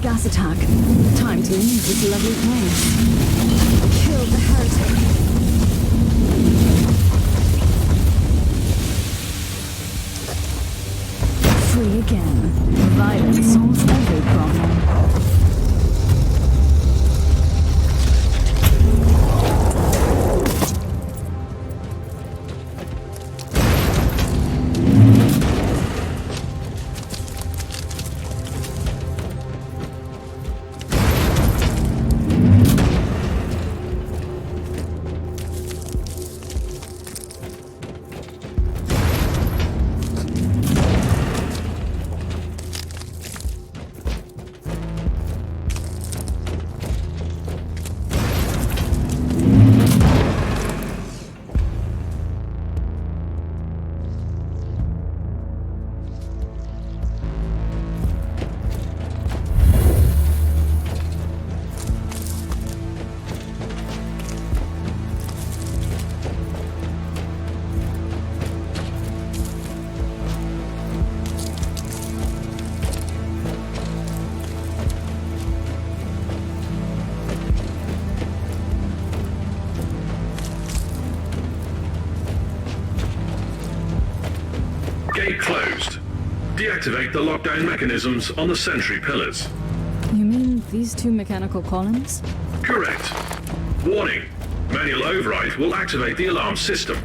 gas attack. Time to leave this lovely place. Kill the heretic. Free again. Violence solves every problem. Gate closed. Deactivate the lockdown mechanisms on the sentry pillars. You mean these two mechanical columns? Correct. Warning. Manual override will activate the alarm system.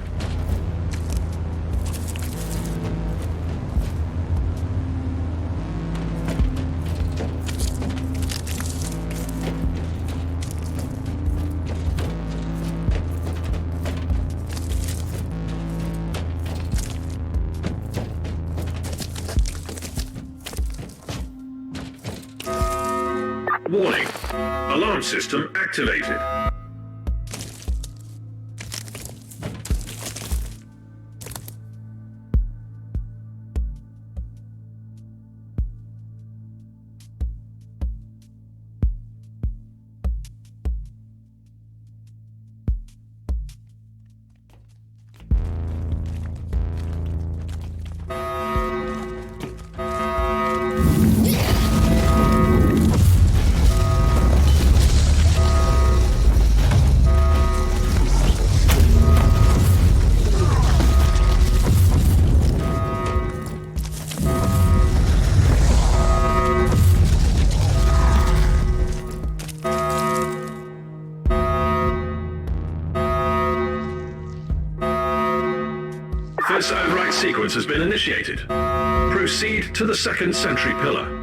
Warning. Alarm system activated. This override sequence has been initiated. Proceed to the second sentry pillar.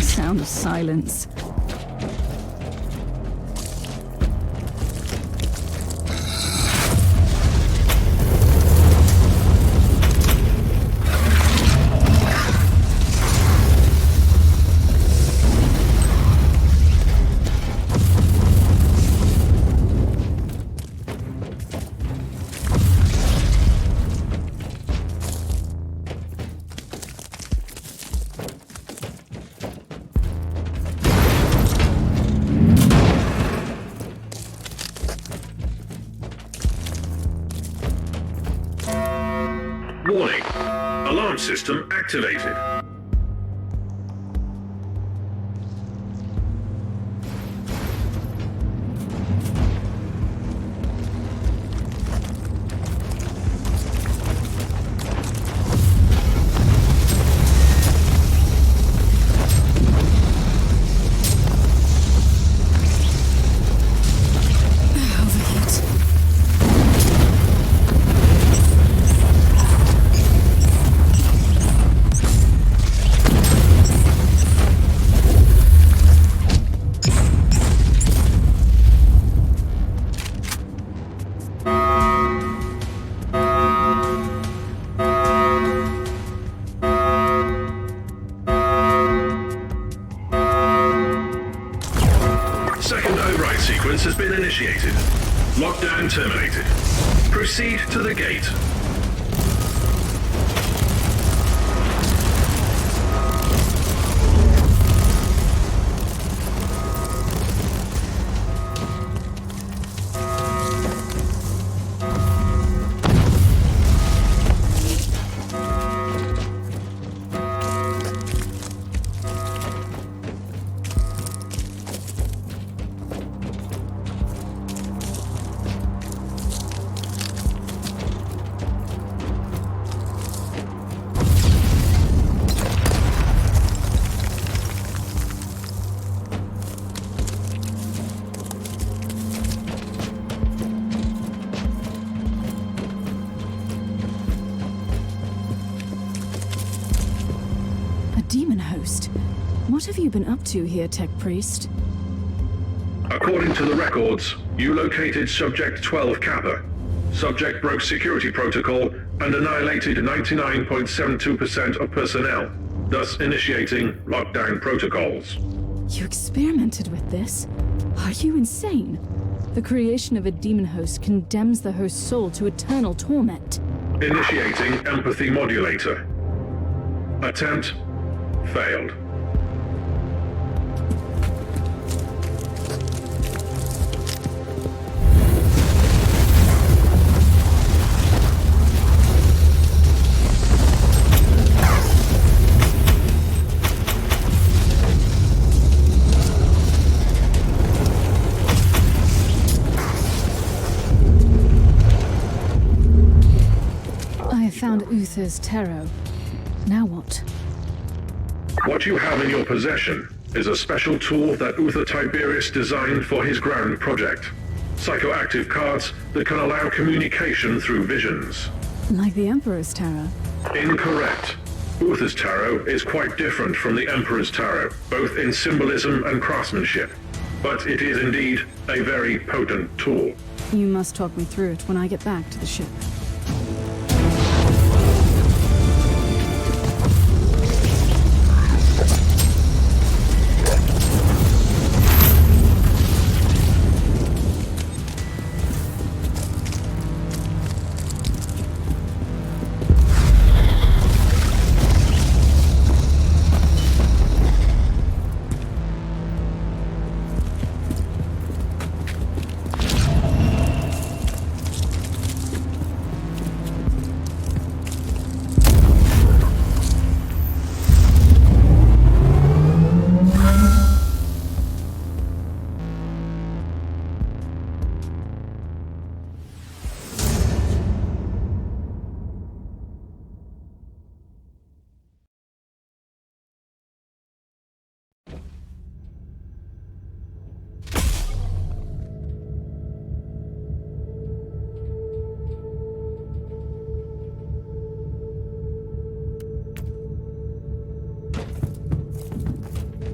Sound of silence. Warning. Alarm system activated. Second override sequence has been initiated. Lockdown terminated. Proceed to the gate. Demon host. What have you been up to here, Tech Priest? According to the records, you located Subject 12 Kappa. Subject broke security protocol and annihilated 99.72% of personnel, thus initiating lockdown protocols. You experimented with this? Are you insane? The creation of a demon host condemns the host's soul to eternal torment. Initiating empathy modulator. Attempt failed. Found Uther's tarot. Now what? What you have in your possession is a special tool that Uther Tiberius designed for his grand project. Psychoactive cards that can allow communication through visions. Like the Emperor's tarot? Incorrect. Uther's tarot is quite different from the Emperor's tarot, both in symbolism and craftsmanship. But it is indeed a very potent tool. You must talk me through it when I get back to the ship.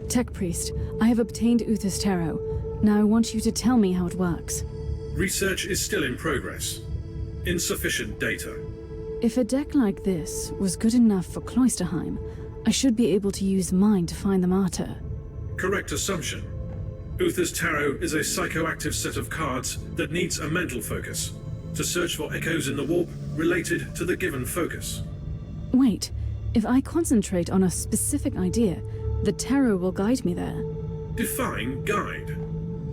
Tech Priest, I have obtained Uther's tarot. Now I want you to tell me how it works. Research is still in progress. Insufficient data. If a deck like this was good enough for Cloisterheim, I should be able to use mine to find the Martyr. Correct assumption. Uther's tarot is a psychoactive set of cards that needs a mental focus to search for echoes in the warp related to the given focus. Wait, if I concentrate on a specific idea, the tarot will guide me there. Define guide.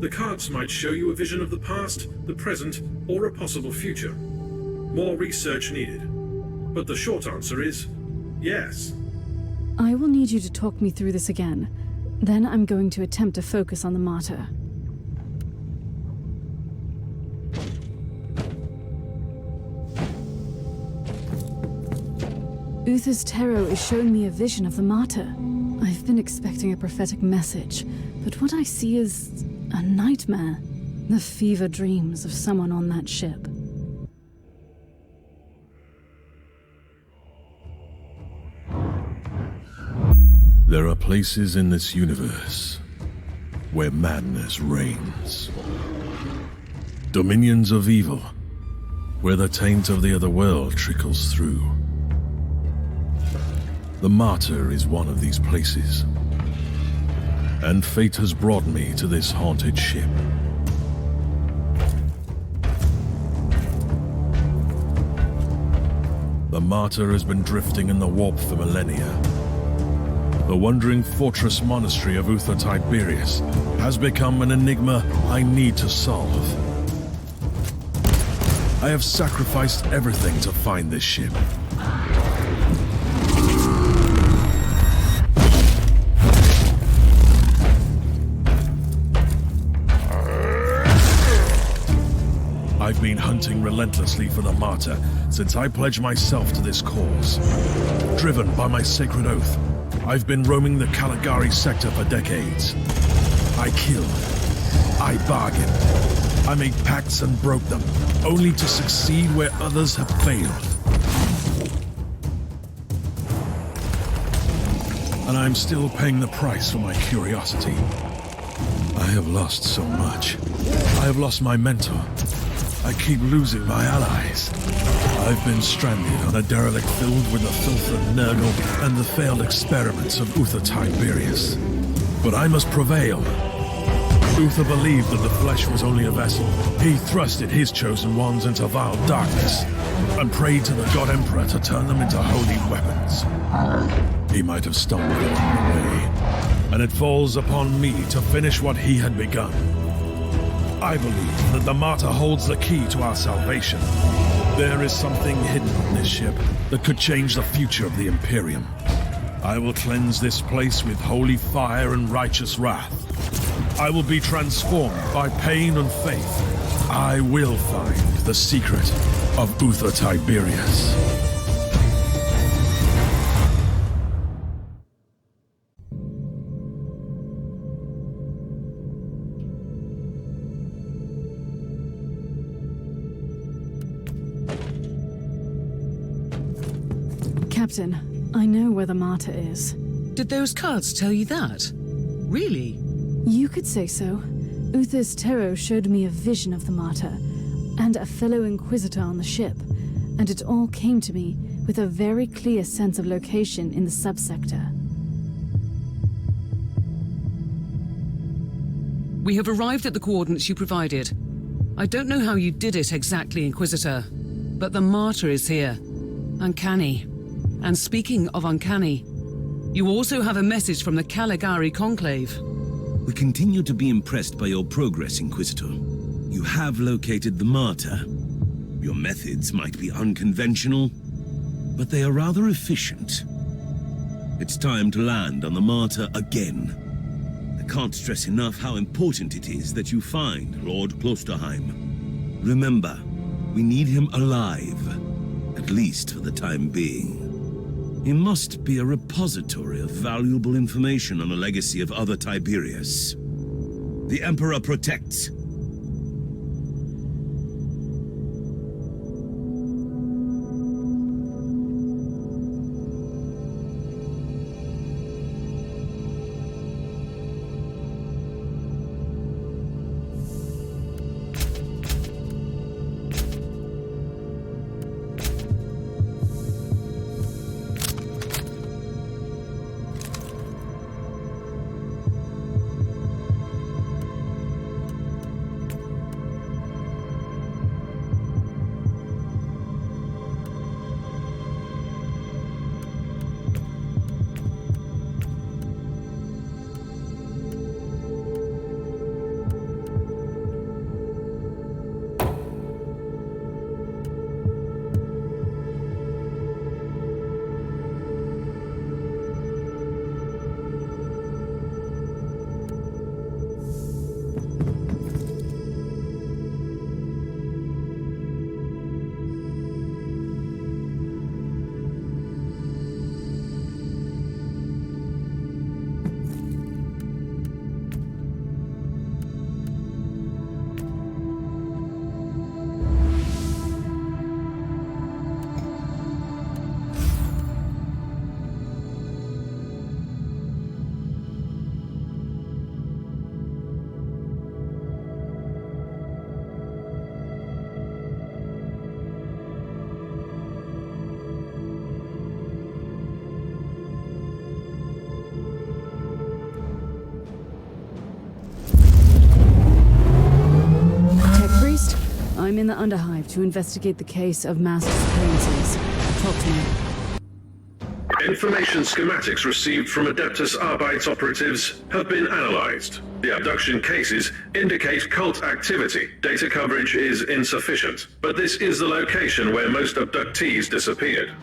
The cards might show you a vision of the past, the present, or a possible future. More research needed. But the short answer is yes. I will need you to talk me through this again. Then I'm going to attempt to focus on the Martyr. Uther's tarot is showing me a vision of the Martyr. I've been expecting a prophetic message, but what I see is a nightmare. The fever dreams of someone on that ship. There are places in this universe where madness reigns. Dominions of evil, where the taint of the other world trickles through. The Martyr is one of these places, and fate has brought me to this haunted ship. The Martyr has been drifting in the warp for millennia. The wandering fortress monastery of Uther Tiberius has become an enigma I need to solve. I have sacrificed everything to find this ship. I've been hunting relentlessly for the Martyr since I pledged myself to this cause. Driven by my sacred oath, I've been roaming the Caligari sector for decades. I killed. I bargained. I made pacts and broke them, only to succeed where others have failed. And I'm still paying the price for my curiosity. I have lost so much. I have lost my mentor. I keep losing my allies. I've been stranded on a derelict filled with the filth of Nurgle and the failed experiments of Uther Tiberius. But I must prevail. Uther believed that the flesh was only a vessel. He thrusted his chosen ones into vile darkness and prayed to the God Emperor to turn them into holy weapons. He might have stumbled along the way, and it falls upon me to finish what he had begun. I believe that the Martyr holds the key to our salvation. There is something hidden on this ship that could change the future of the Imperium. I will cleanse this place with holy fire and righteous wrath. I will be transformed by pain and faith. I will find the secret of Uther Tiberius. Captain, I know where the Martyr is. Did those cards tell you that? Really? You could say so. Uther's tarot showed me a vision of the Martyr and a fellow Inquisitor on the ship, and it all came to me with a very clear sense of location in the subsector. We have arrived at the coordinates you provided. I don't know how you did it exactly, Inquisitor, but the Martyr is here. Uncanny. And speaking of uncanny, you also have a message from the Caligari Conclave. We continue to be impressed by your progress, Inquisitor. You have located the Martyr. Your methods might be unconventional, but they are rather efficient. It's time to land on the Martyr again. I can't stress enough how important it is that you find Lord Klosterheim. Remember, we need him alive, at least for the time being. He must be a repository of valuable information on the legacy of other Tiberius. The Emperor protects. I'm in the Underhive to investigate the case of mass disappearances. Talk to me. Information schematics received from Adeptus Arbites operatives have been analyzed. The abduction cases indicate cult activity. Data coverage is insufficient, but this is the location where most abductees disappeared.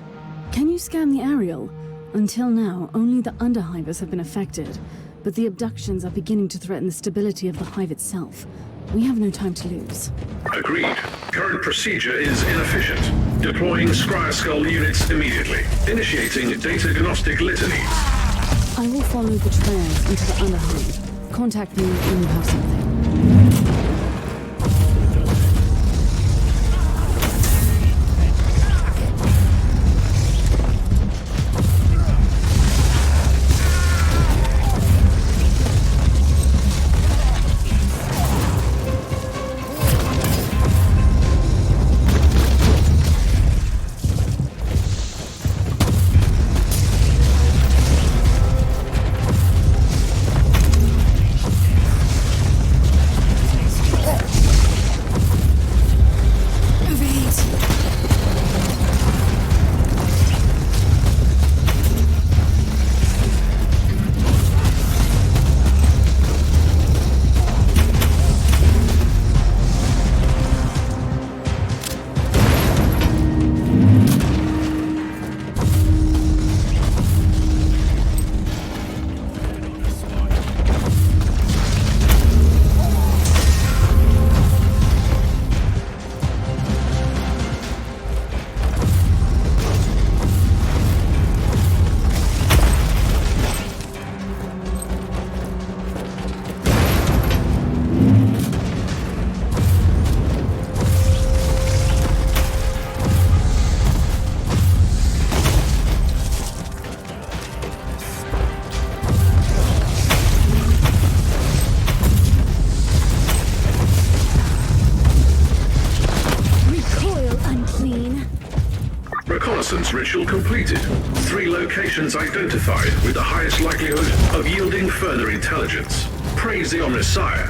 Can you scan the aerial? Until now, only the Underhivers have been affected, but the abductions are beginning to threaten the stability of the hive itself. We have no time to lose. Agreed. Current procedure is inefficient. Deploying Scryer Skull units immediately. Initiating data gnostic litany. I will follow the trails into the Underhive. Contact me when you have something. reconnaissance ritual completed. 3 locations identified with the highest likelihood of yielding further intelligence. Praise the Omnissiah.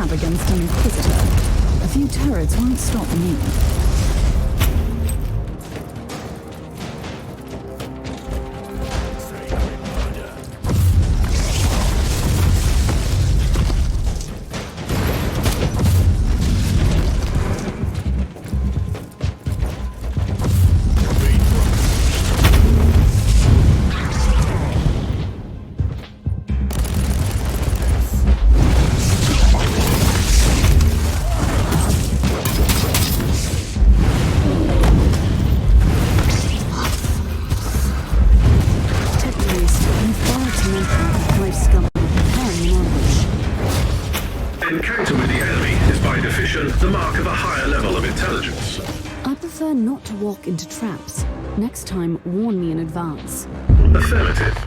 Against an Inquisitor. A few turrets won't stop me. Encounter with the enemy is by definition the mark of a higher level of intelligence. I prefer not to walk into traps. Next time, warn me in advance. Affirmative.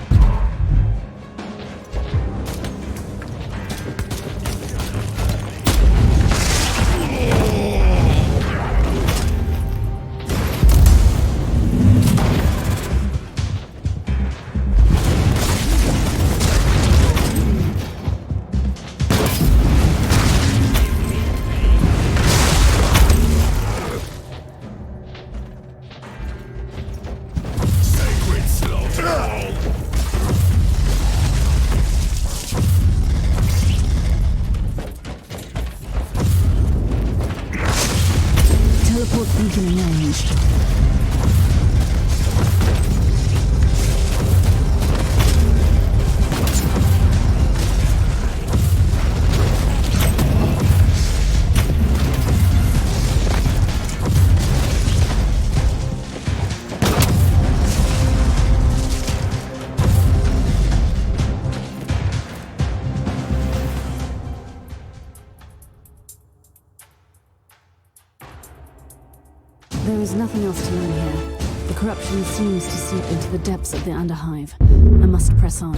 Teleport beacon engaged. There is nothing else to learn here. The corruption seems to seep into the depths of the Underhive. I must press on.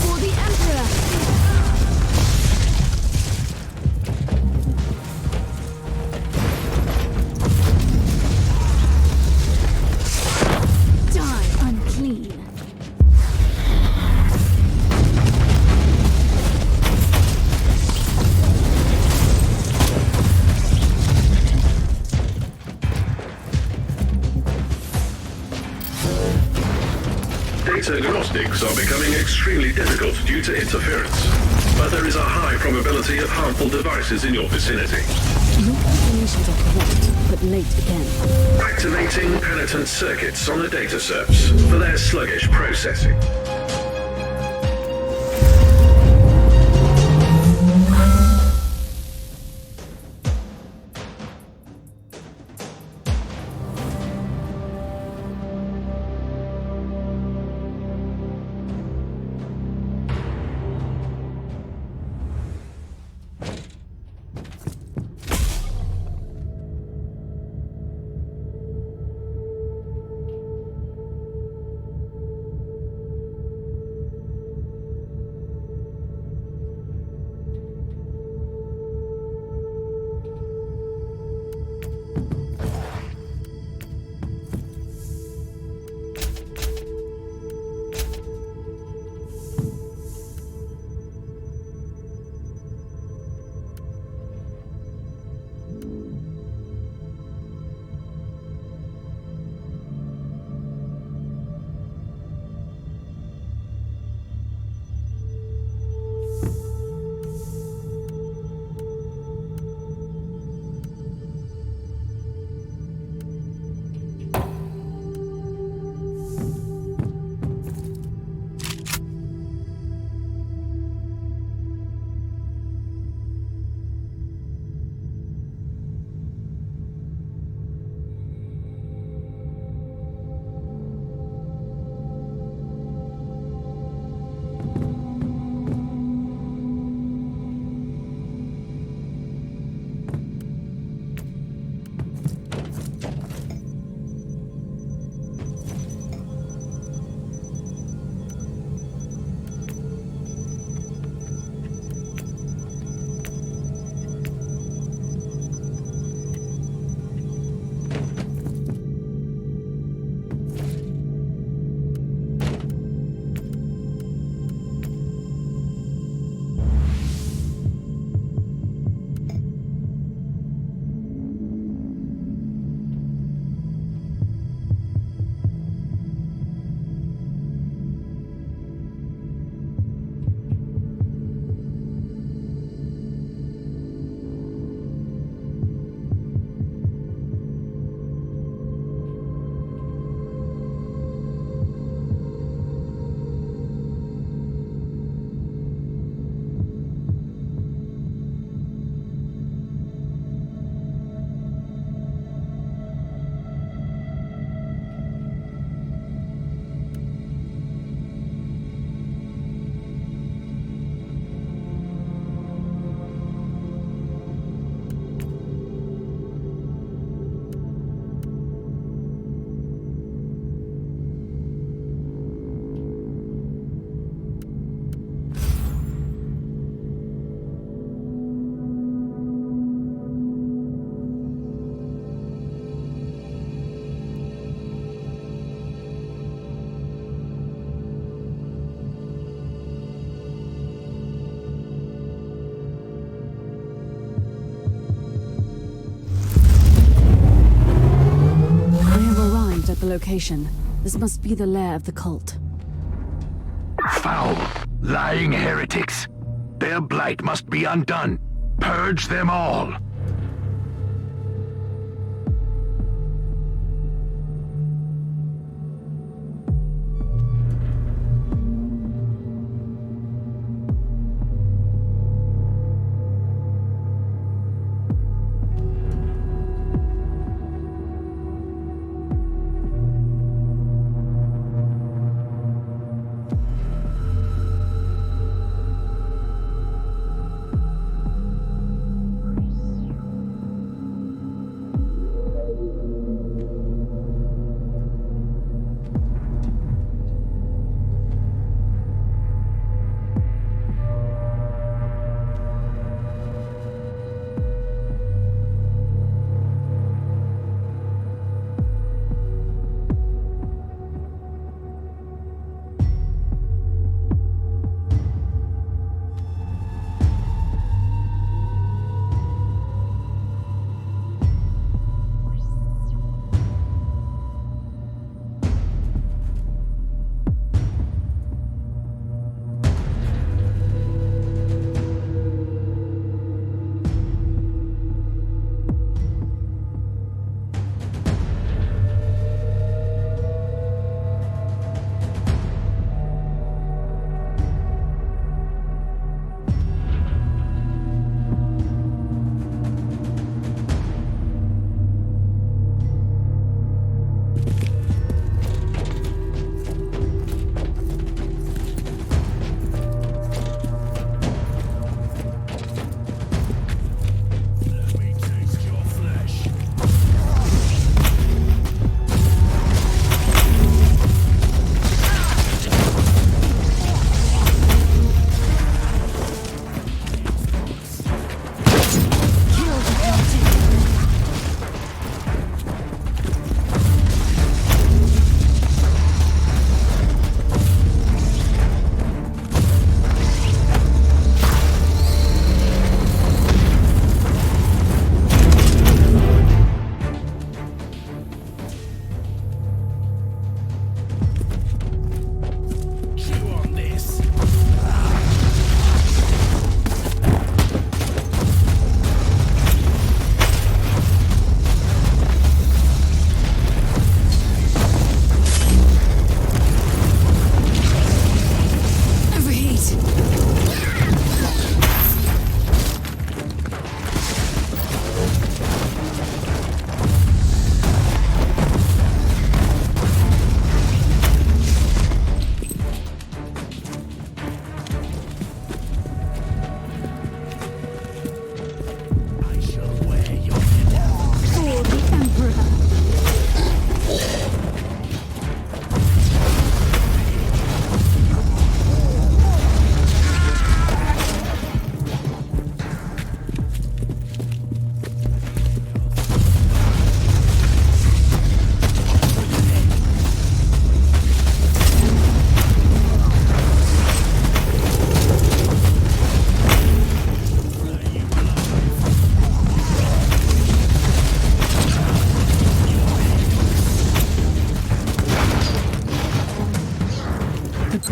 For the Emperor! Data agnostics are becoming extremely difficult due to interference, but there is a high probability of harmful devices in your vicinity. Your calculations are correct, but late again. Activating penitent circuits on the data serps for their sluggish processing. Location. This must be the lair of the cult. Foul, lying heretics. Their blight must be undone. Purge them all.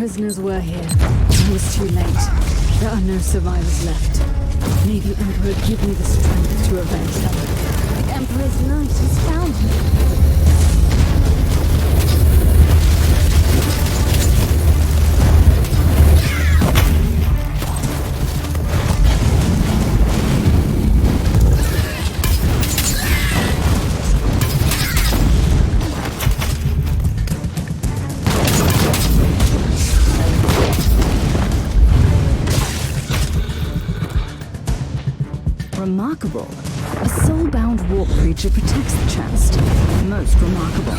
prisoners were here. I was too late. There are no survivors left. May the Emperor give me the strength to avenge them. The Emperor's knight has found me. Remarkable. A soul-bound warp creature protects the chest. Most remarkable.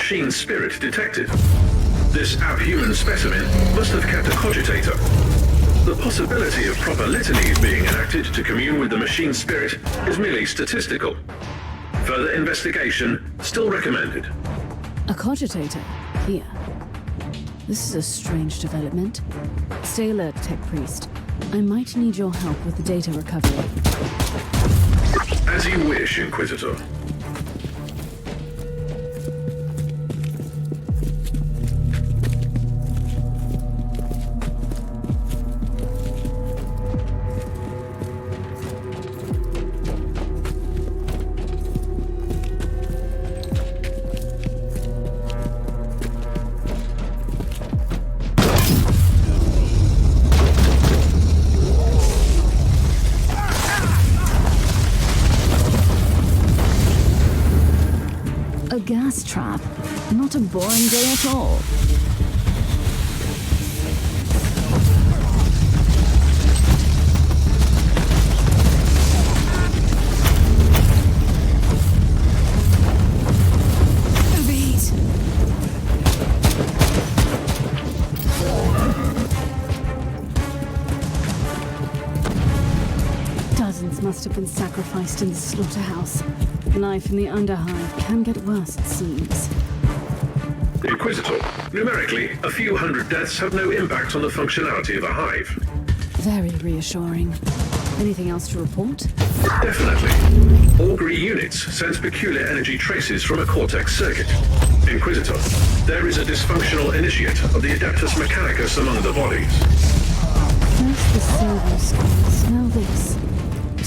machine spirit detected. This abhuman specimen must have kept a cogitator. The possibility of proper litanies being enacted to commune with the machine spirit is merely statistical. Further investigation still recommended. A cogitator? Here. This is a strange development. Stay alert, Tech Priest. I might need your help with the data recovery. As you wish, Inquisitor. A gas trap. Not a boring day at all. Overheat. Dozens must have been sacrificed in the slaughterhouse. Life in the Underhive can get worse, it seems. Inquisitor, numerically, a few hundred deaths have no impact on the functionality of a hive. Very reassuring. Anything else to report? Definitely. Augury units sense peculiar energy traces from a cortex circuit. Inquisitor, there is a dysfunctional initiate of the Adeptus Mechanicus among the bodies. First the servo scans, now this.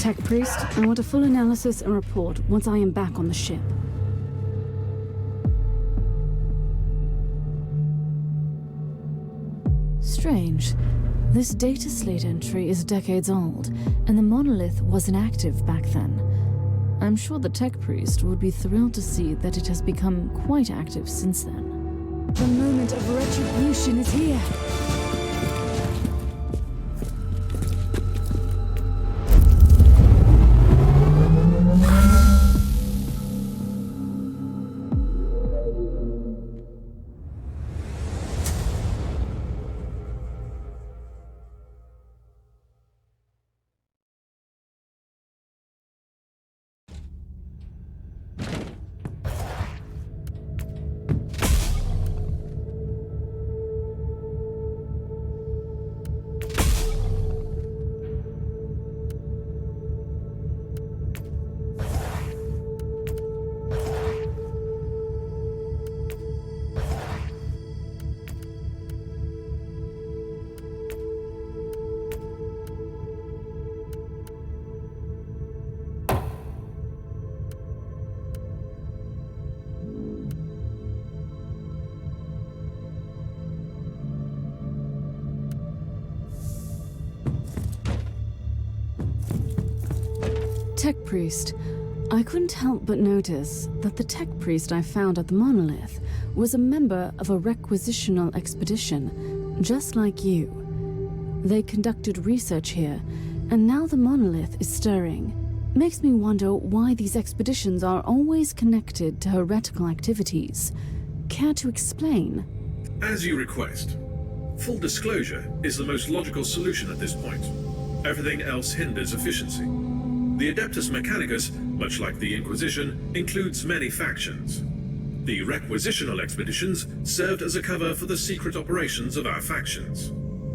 Tech Priest, I want a full analysis and report once I am back on the ship. Strange. This data slate entry is decades old, and the monolith was inactive back then. I'm sure the Tech Priest would be thrilled to see that it has become quite active since then. The moment of retribution is here! Tech Priest, I couldn't help but notice that the Tech Priest I found at the monolith was a member of a requisitional expedition, just like you. They conducted research here, and now the monolith is stirring. Makes me wonder why these expeditions are always connected to heretical activities. Care to explain? As you request. Full disclosure is the most logical solution at this point. Everything else hinders efficiency. The Adeptus Mechanicus, much like the Inquisition, includes many factions. The requisitional expeditions served as a cover for the secret operations of our factions.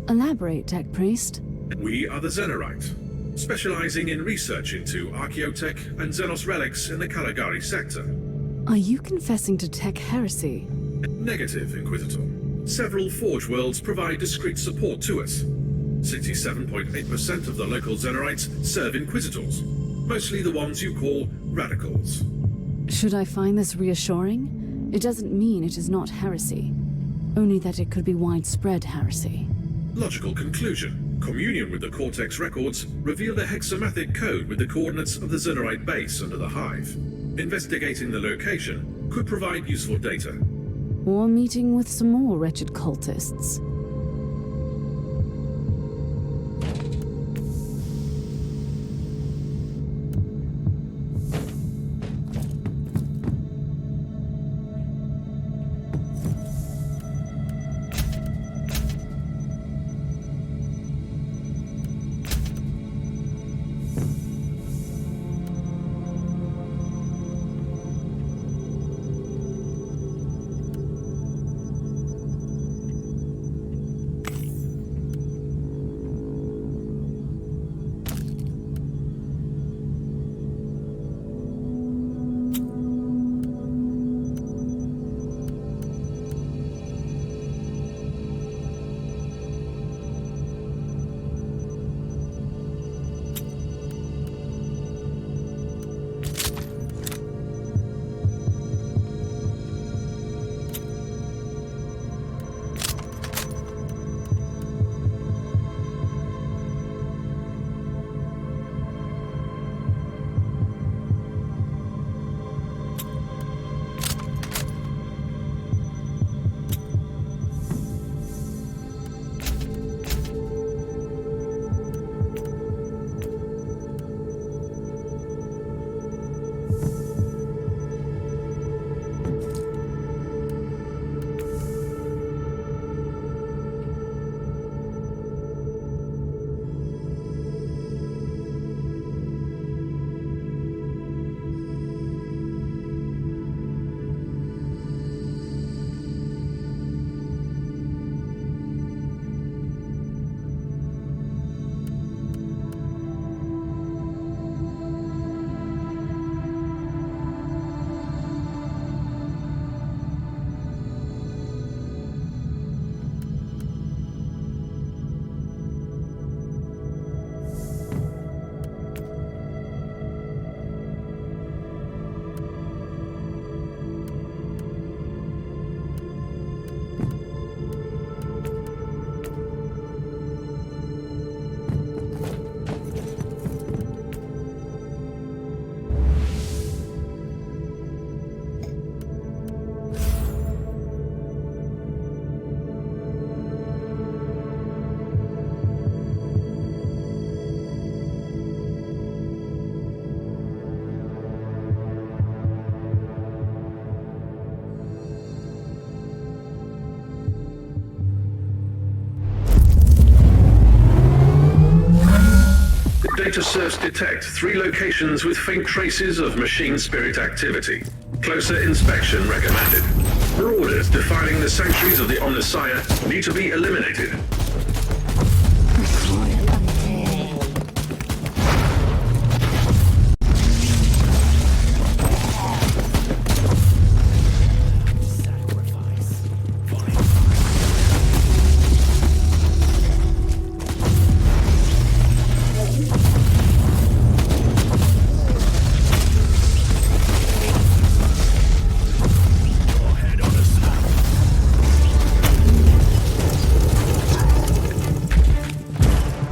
Elaborate, Tech Priest. We are the Xenorite, specializing in research into archaeotech and Xenos relics in the Caligari sector. Are you confessing to tech heresy? Negative, Inquisitor. Several Forge worlds provide discreet support to us. 67.8% of the local Xenorites serve Inquisitors, mostly the ones you call radicals. Should I find this reassuring? It doesn't mean it is not heresy, only that it could be widespread heresy. Logical conclusion. Communion with the Cortex records revealed a hexamathic code with the coordinates of the Xenorite base under the Hive. Investigating the location could provide useful data. Or meeting with some more wretched cultists. Data serves detect 3 locations with faint traces of machine spirit activity. Closer inspection recommended. Marauders defiling the sanctuaries of the Omnissiah need to be eliminated.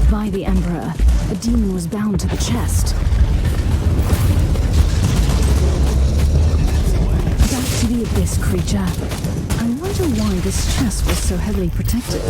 By the Emperor, a demon was bound to the chest. this creature. I wonder why this chest was so heavily protected.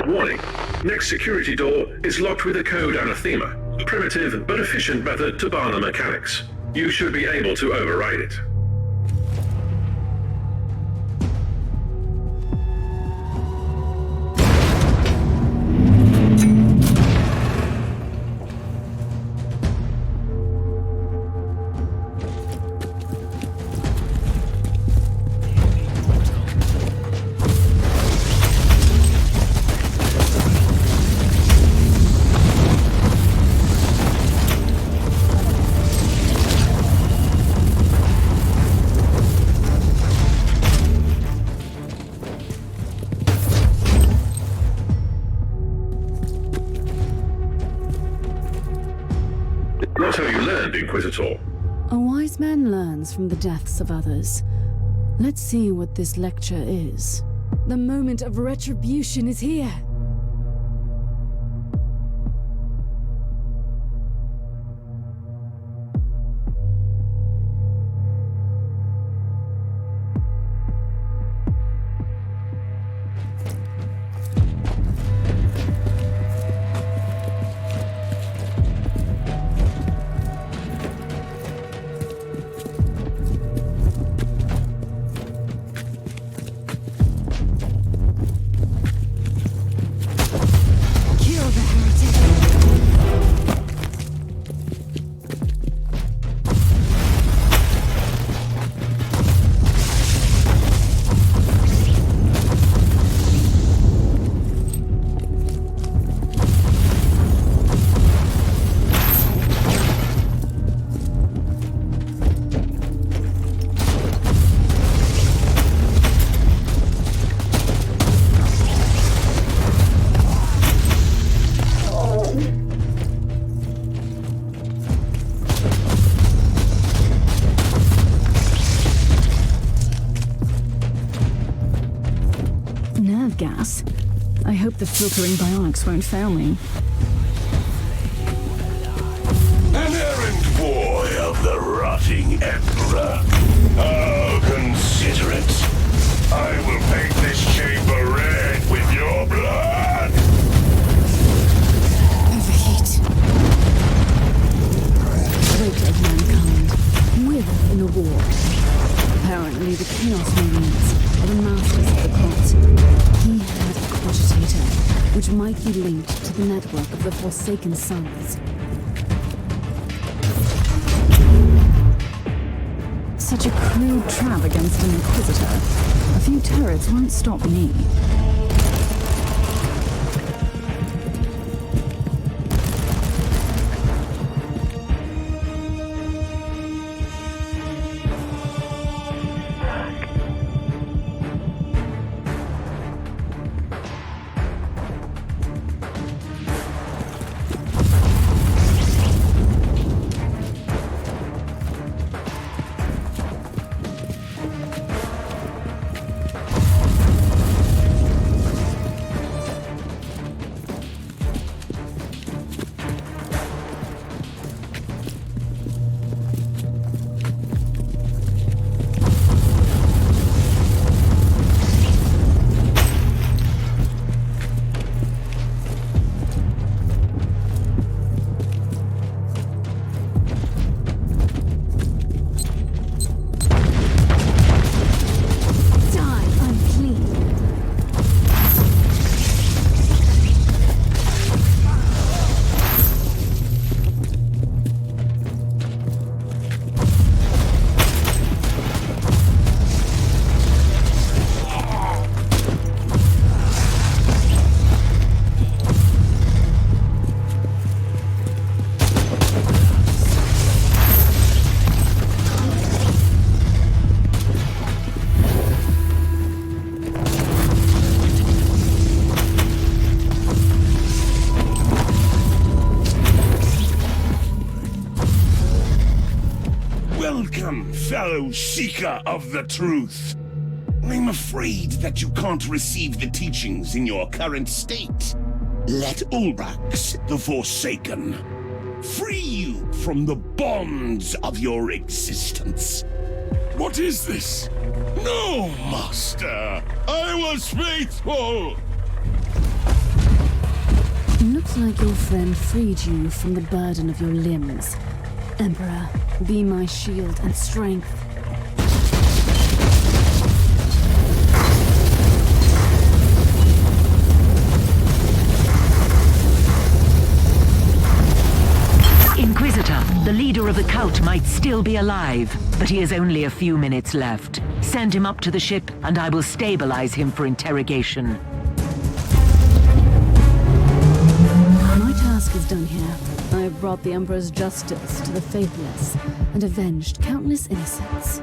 Warning. Next security door is locked with a code anathema, a primitive but efficient method to bar the mechanics. You should be able to override it. What have you learned, Inquisitor? A wise man learns from the deaths of others. Let's see what this lecture is. The moment of retribution is here. Gas. I hope the filtering bionics won't fail me. An errand boy of the rotting Emperor. Oh, consider it. I will paint this chamber red with your blood. Overheat. Weight of mankind. Wither in a war. Apparently the Chaos Marines are the masters of the cult. He had a cogitator, which might be linked to the network of the Forsaken Sons. Such a crude trap against an Inquisitor. A few turrets won't stop me. Welcome, fellow seeker of the truth. I'm afraid that you can't receive the teachings in your current state. Let Ulbrax, the Forsaken, free you from the bonds of your existence. What is this? No, Master! I was faithful! Looks like your friend freed you from the burden of your limbs. Emperor, be my shield and strength. Inquisitor, the leader of the cult might still be alive, but he has only a few minutes left. Send him up to the ship, and I will stabilize him for interrogation. My task is done here. I have brought the Emperor's justice to the faithless and avenged countless innocents.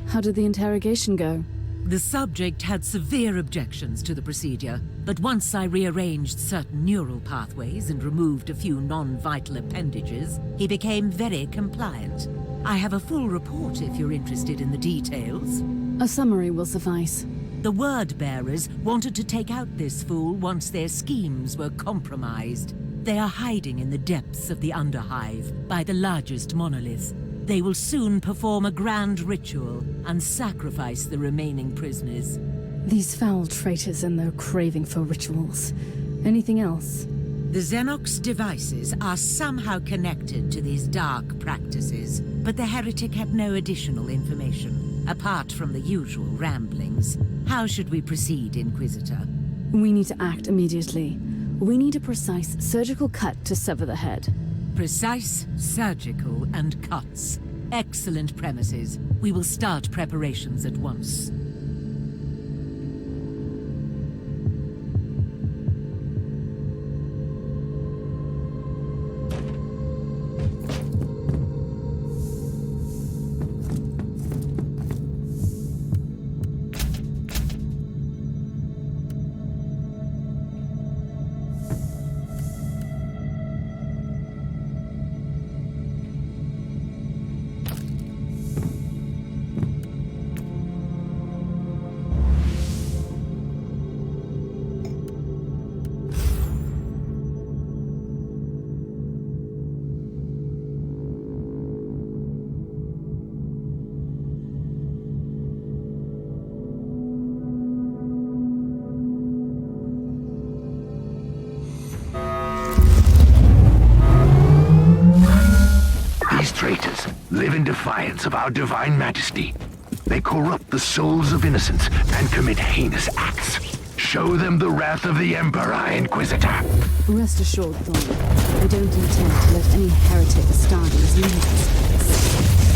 How did the interrogation go? The subject had severe objections to the procedure, but once I rearranged certain neural pathways and removed a few non-vital appendages, he became very compliant. I have a full report if you're interested in the details. A summary will suffice. The word-bearers wanted to take out this fool once their schemes were compromised. They are hiding in the depths of the Underhive, by the largest monolith. They will soon perform a grand ritual and sacrifice the remaining prisoners. These foul traitors and their craving for rituals. Anything else? The Xenox devices are somehow connected to these dark practices, but the heretic had no additional information, apart from the usual ramblings. How should we proceed, Inquisitor? We need to act immediately. We need a precise surgical cut to sever the head. Precise, surgical, and cuts. Excellent premises. We will start preparations at once. Traitors live in defiance of our divine majesty. They corrupt the souls of innocents and commit heinous acts. Show them the wrath of the Emperor, Inquisitor. Rest assured, Thorn. I don't intend to let any heretic Astartes leave this place.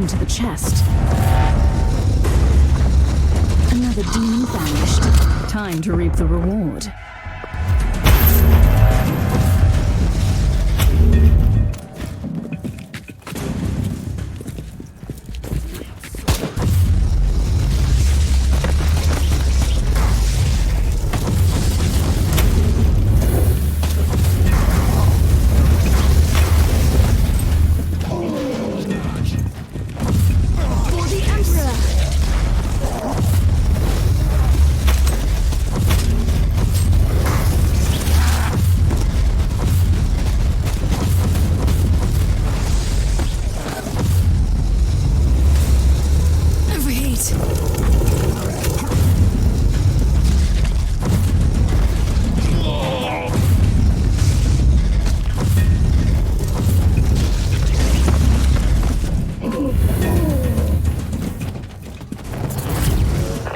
To the chest. Another demon vanished. Time to reap the reward.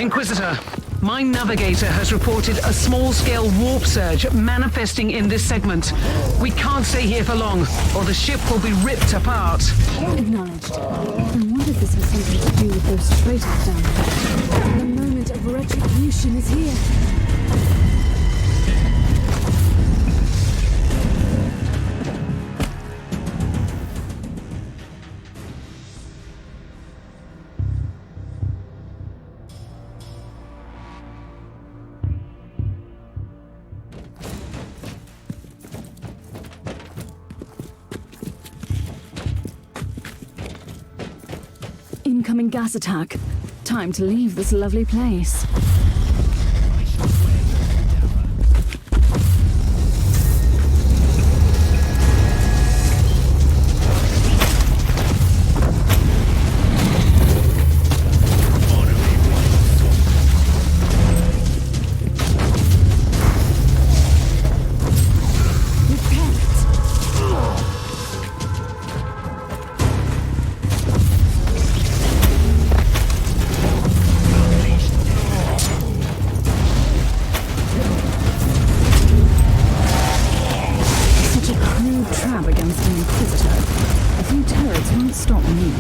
Inquisitor, my navigator has reported a small-scale warp surge manifesting in this segment. We can't stay here for long, or the ship will be ripped apart. Acknowledged. I wonder if this has something to do with those traitors down there. The moment of retribution is here. Incoming gas attack. Time to leave this lovely place. Against an Inquisitor. A few turrets won't stop me.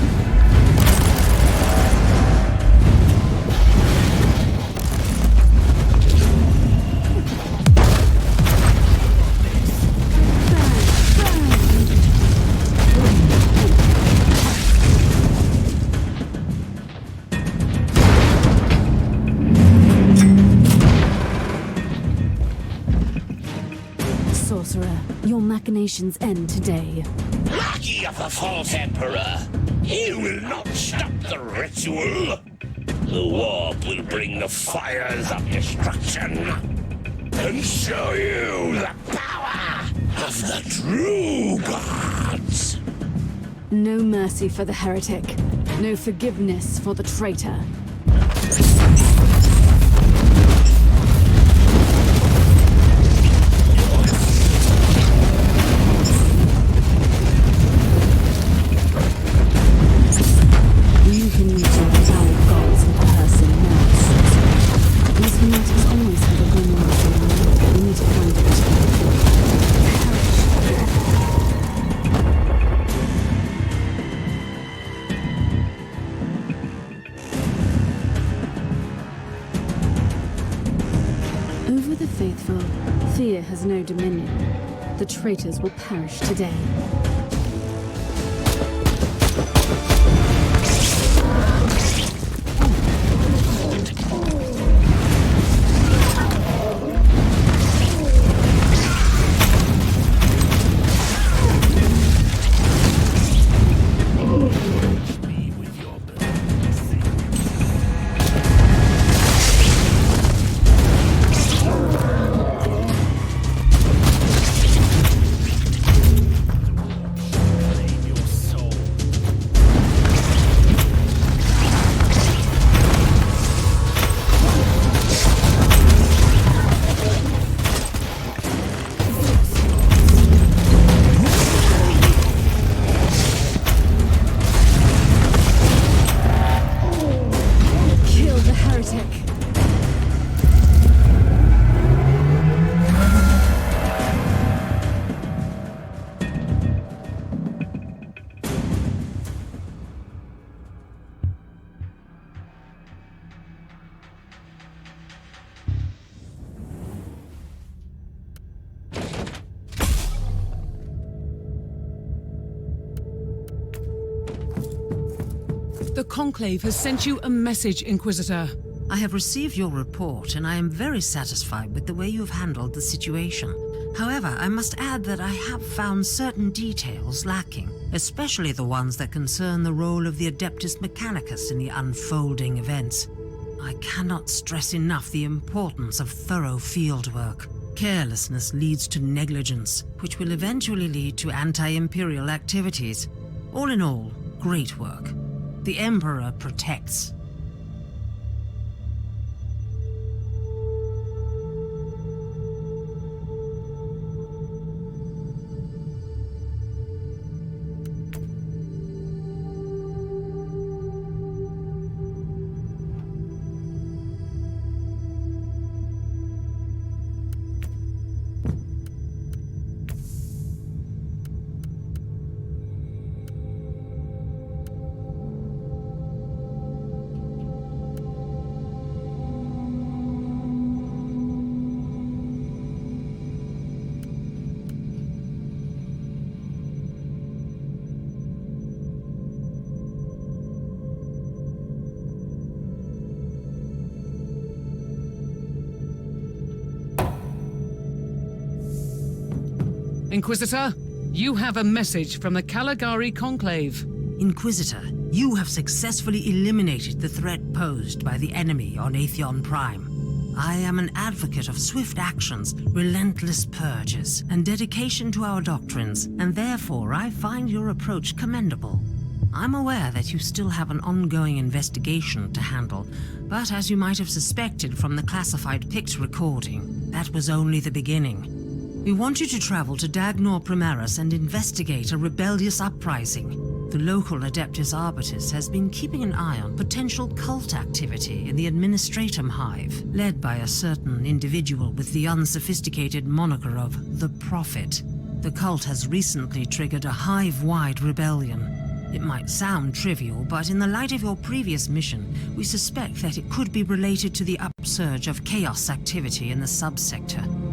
Sorcerer, your machinations end today. Lucky of the false emperor! He will not stop the ritual! The warp will bring the fires of destruction and show you the power of the true gods! No mercy for the heretic. No forgiveness for the traitor. Over the faithful, fear has no dominion. The traitors will perish today. The Conclave has sent you a message, Inquisitor. I have received your report, and I am very satisfied with the way you have handled the situation. However, I must add that I have found certain details lacking, especially the ones that concern the role of the Adeptus Mechanicus in the unfolding events. I cannot stress enough the importance of thorough fieldwork. Carelessness leads to negligence, which will eventually lead to anti-imperial activities. All in all, great work. The Emperor protects. Inquisitor, you have a message from the Caligari Conclave. Inquisitor, you have successfully eliminated the threat posed by the enemy on Atheon Prime. I am an advocate of swift actions, relentless purges, and dedication to our doctrines, and therefore I find your approach commendable. I'm aware that you still have an ongoing investigation to handle, but as you might have suspected from the classified Pict recording, that was only the beginning. We want you to travel to Dagnor Primaris and investigate a rebellious uprising. The local Adeptus Arbitus has been keeping an eye on potential cult activity in the Administratum Hive, led by a certain individual with the unsophisticated moniker of the Prophet. The cult has recently triggered a hive-wide rebellion. It might sound trivial, but in the light of your previous mission, we suspect that it could be related to the upsurge of chaos activity in the subsector.